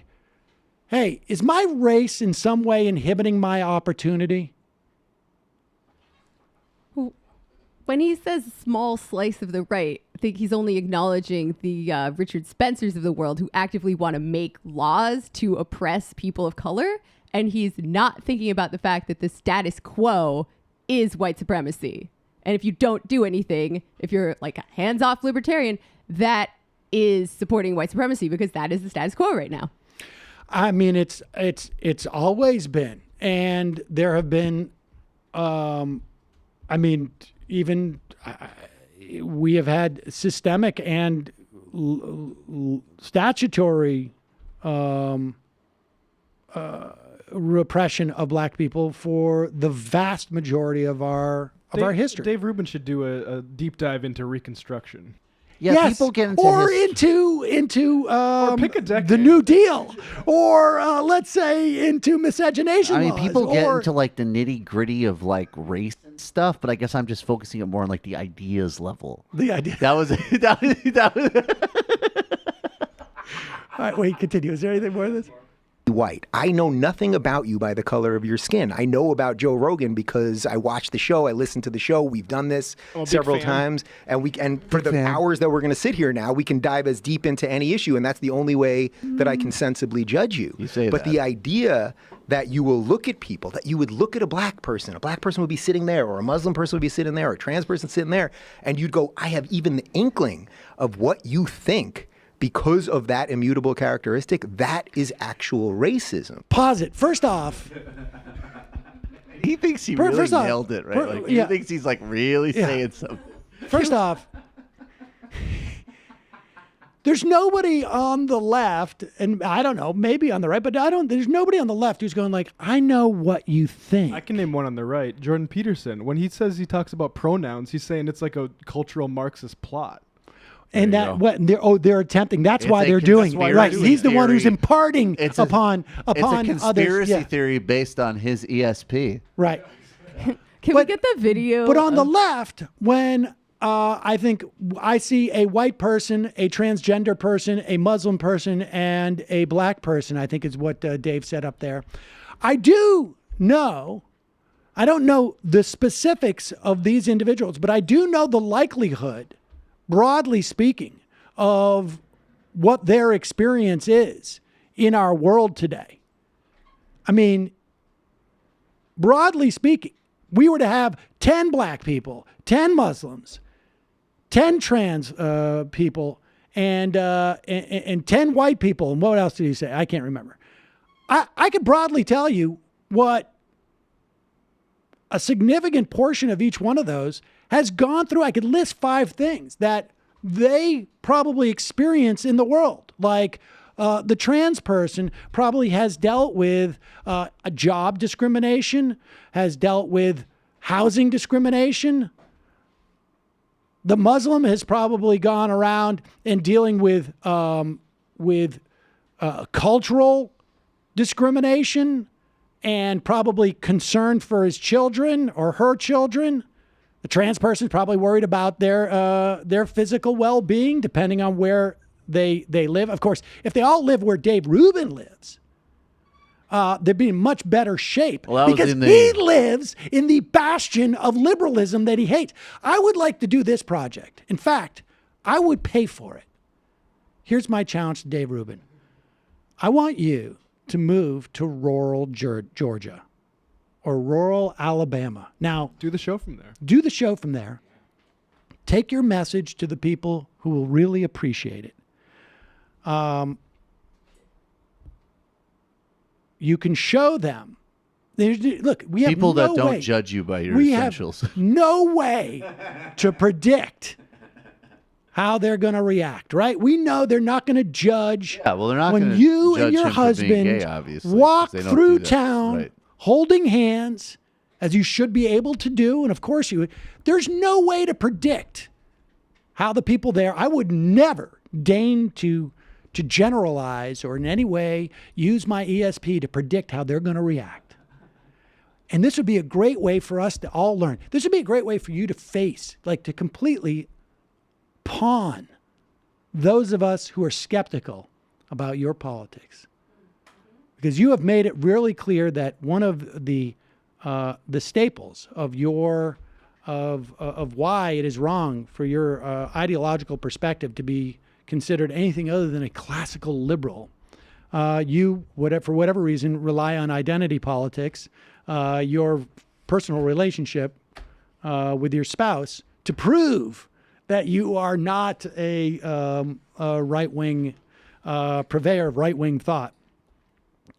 hey, is my race in some way inhibiting my opportunity? When he says small slice of the right, I think he's only acknowledging the Richard Spencers of the world who actively want to make laws to oppress people of color. And he's not thinking about the fact that the status quo is white supremacy. And if you don't do anything, if you're a hands-off libertarian, that is supporting white supremacy because that is the status quo right now. I mean, it's always been, and there have been, we have had systemic and statutory repression of black people for the vast majority of our history. Dave Rubin should do a deep dive into Reconstruction. Yeah, yes. People get into or pick a decade. The New Deal, or let's say into miscegenation laws. I mean, people get into the nitty gritty of race and stuff, but I guess I'm just focusing it more on the ideas level. The idea. That was. All right, wait, continue. Is there anything more of this? White. I know nothing about you by the color of your skin. I know about Joe Rogan because I watched the show. I listened to the show. We've done this several times, and for the hours that we're going to sit here now, we can dive as deep into any issue, and that's the only way that I can sensibly judge you. You say but that. The idea that you will look at people, that you would look at a black person would be sitting there, or a Muslim person would be sitting there, or a trans person sitting there, and you'd go, I have even the inkling of what you think because of that immutable characteristic, that is actual racism. Pause it. First off, he thinks he really nailed it, right? He thinks he's like really saying something. First off, there's nobody on the left, and I don't know, maybe on the right, but there's nobody on the left who's going like, I know what you think. I can name one on the right, Jordan Peterson. When he talks about pronouns, he's saying it's like a cultural Marxist plot. And they're attempting. That's why they're doing it. Right. He's the one who's imparting upon others. It's a conspiracy others. theory based on his ESP. Right. Can we get the video? But on the left, when I think I see a white person, a transgender person, a Muslim person, and a black person, I think is what Dave said up there. I don't know the specifics of these individuals, but I do know the likelihood, broadly speaking, of what their experience is in our world today. I mean, broadly speaking, we were to have 10 black people, 10 Muslims, 10 trans people, and 10 white people. And what else did he say? I can't remember. I could broadly tell you what a significant portion of each one of those has gone through. I could list 5 things that they probably experience in the world. Like the trans person probably has dealt with a job discrimination, has dealt with housing discrimination. The Muslim has probably gone around and dealing with cultural discrimination and probably concern for his children or her children. The trans person is probably worried about their physical well-being, depending on where they live. Of course, if they all live where Dave Rubin lives, they'd be in much better shape because he lives in the bastion of liberalism that he hates. I would like to do this project. In fact, I would pay for it. Here's my challenge to Dave Rubin. I want you to move to rural Georgia or rural Alabama. Now, do the show from there. Take your message to the people who will really appreciate it. You can show them. Look, we have people no that don't way. judge you by your we essentials. Have no way to predict how they're going to react, right? We know they're not going to judge. Yeah, well, they're not when gonna you judge and your him for being husband gay, obviously, walk 'cause they don't through do that. town Right. holding hands, as you should be able to do, and of course you would. There's no way to predict how the people there. I would never deign to generalize or in any way use my ESP to predict how they're going to react. And this would be a great way for us to all learn. This would be a great way for you to face, like to completely pawn those of us who are skeptical about your politics. Because you have made it really clear that one of the staples of your of why it is wrong for your ideological perspective to be considered anything other than a classical liberal. You, for whatever reason, rely on identity politics, your personal relationship with your spouse, to prove that you are not a right-wing purveyor of right-wing thought.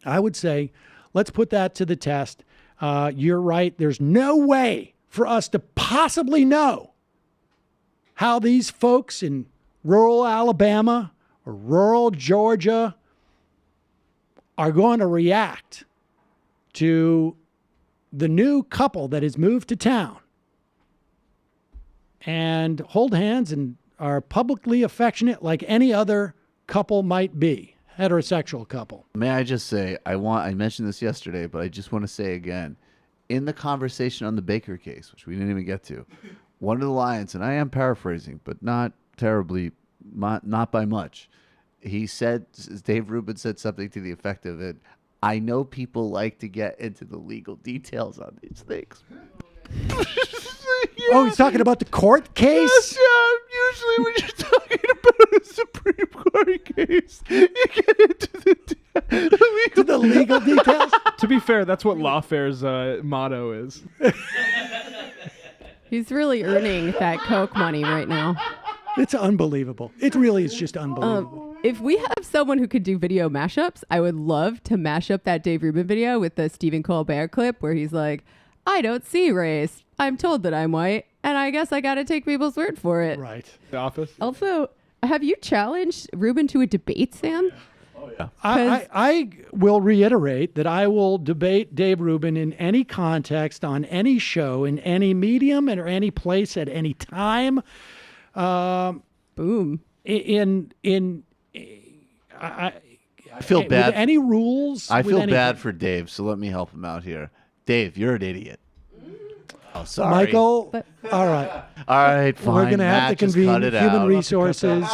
I would say, let's put that to the test. You're right. There's no way for us to possibly know how these folks in rural Alabama or rural Georgia are going to react to the new couple that has moved to town and hold hands and are publicly affectionate like any other couple might be, heterosexual couple. May I just say, I mentioned this yesterday, but I just want to say again, in the conversation on the Baker case, which we didn't even get to, one of the lines, and I am paraphrasing, but not terribly, not by much, he said, Dave Rubin said something to the effect of it, I know people like to get into the legal details on these things. Oh, he's talking about the court case? Yes, yeah. Usually when you're talking about a Supreme Court case, you get into the legal details. To be fair, that's what Lawfare's motto is. He's really earning that Coke money right now. It's unbelievable. It really is just unbelievable. If we have someone who could do video mashups, I would love to mash up that Dave Rubin video with the Stephen Colbert clip where he's like, I don't see race. I'm told that I'm white, and I guess I got to take people's word for it. Right. The Office. Also, have you challenged Rubin to a debate, Sam? Oh, yeah. I will reiterate that I will debate Dave Rubin in any context, on any show, in any medium, or any place at any time. Boom. I feel bad. With any rules? I feel bad for Dave, so let me help him out here. Dave, you're an idiot. Oh, sorry. Michael, all right. All right, fine. We're going to have to convene human resources.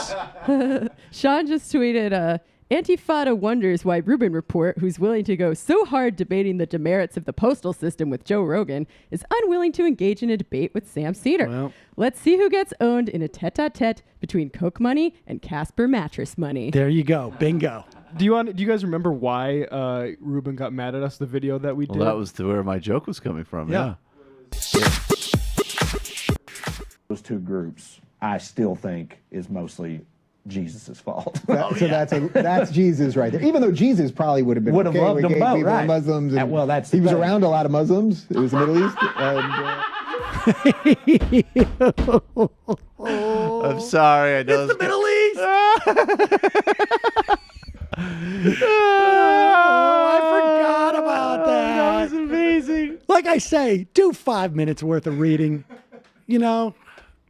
Sean just tweeted, Antifada wonders why Rubin Report, who's willing to go so hard debating the demerits of the postal system with Joe Rogan, is unwilling to engage in a debate with Sam Seder. Well, let's see who gets owned in a tete-a-tete between Coke money and Casper mattress money. There you go. Bingo. Do you guys remember why Rubin got mad at us, the video that we did? Well, that was where my joke was coming from. Yeah. Those two groups, I still think, is mostly Jesus' fault. So that's Jesus right there. Even though Jesus probably would have been Would have loved them both, right? Muslims. And well, that's he was the thing. around a lot of Muslims. It was the Middle East. I'm sorry. I know it's the Middle East. I forgot about that. That was amazing. Like I say, do 5 minutes worth of reading. You know,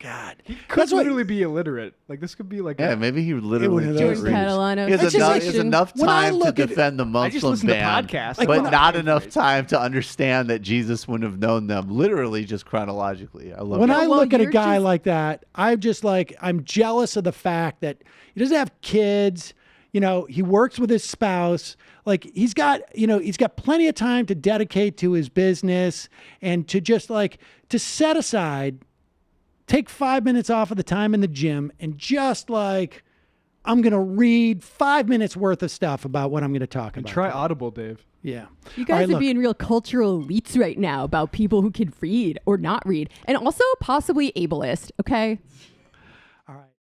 God. He could literally be illiterate. Like this could be like maybe he literally George Catalano. He has enough time to defend the Muslim ban, podcasts. but not enough time to understand that Jesus wouldn't have known them literally just chronologically. I love when that. I look at a guy like that, I'm jealous of the fact that he doesn't have kids. You know, he works with his spouse. Like he's got plenty of time to dedicate to his business and to just to set aside, take 5 minutes off of the time in the gym and just I'm going to read 5 minutes worth of stuff about what I'm going to talk about. Try Audible, Dave. Yeah. You guys are being real cultural elites right now about people who can read or not read, and also possibly ableist, okay?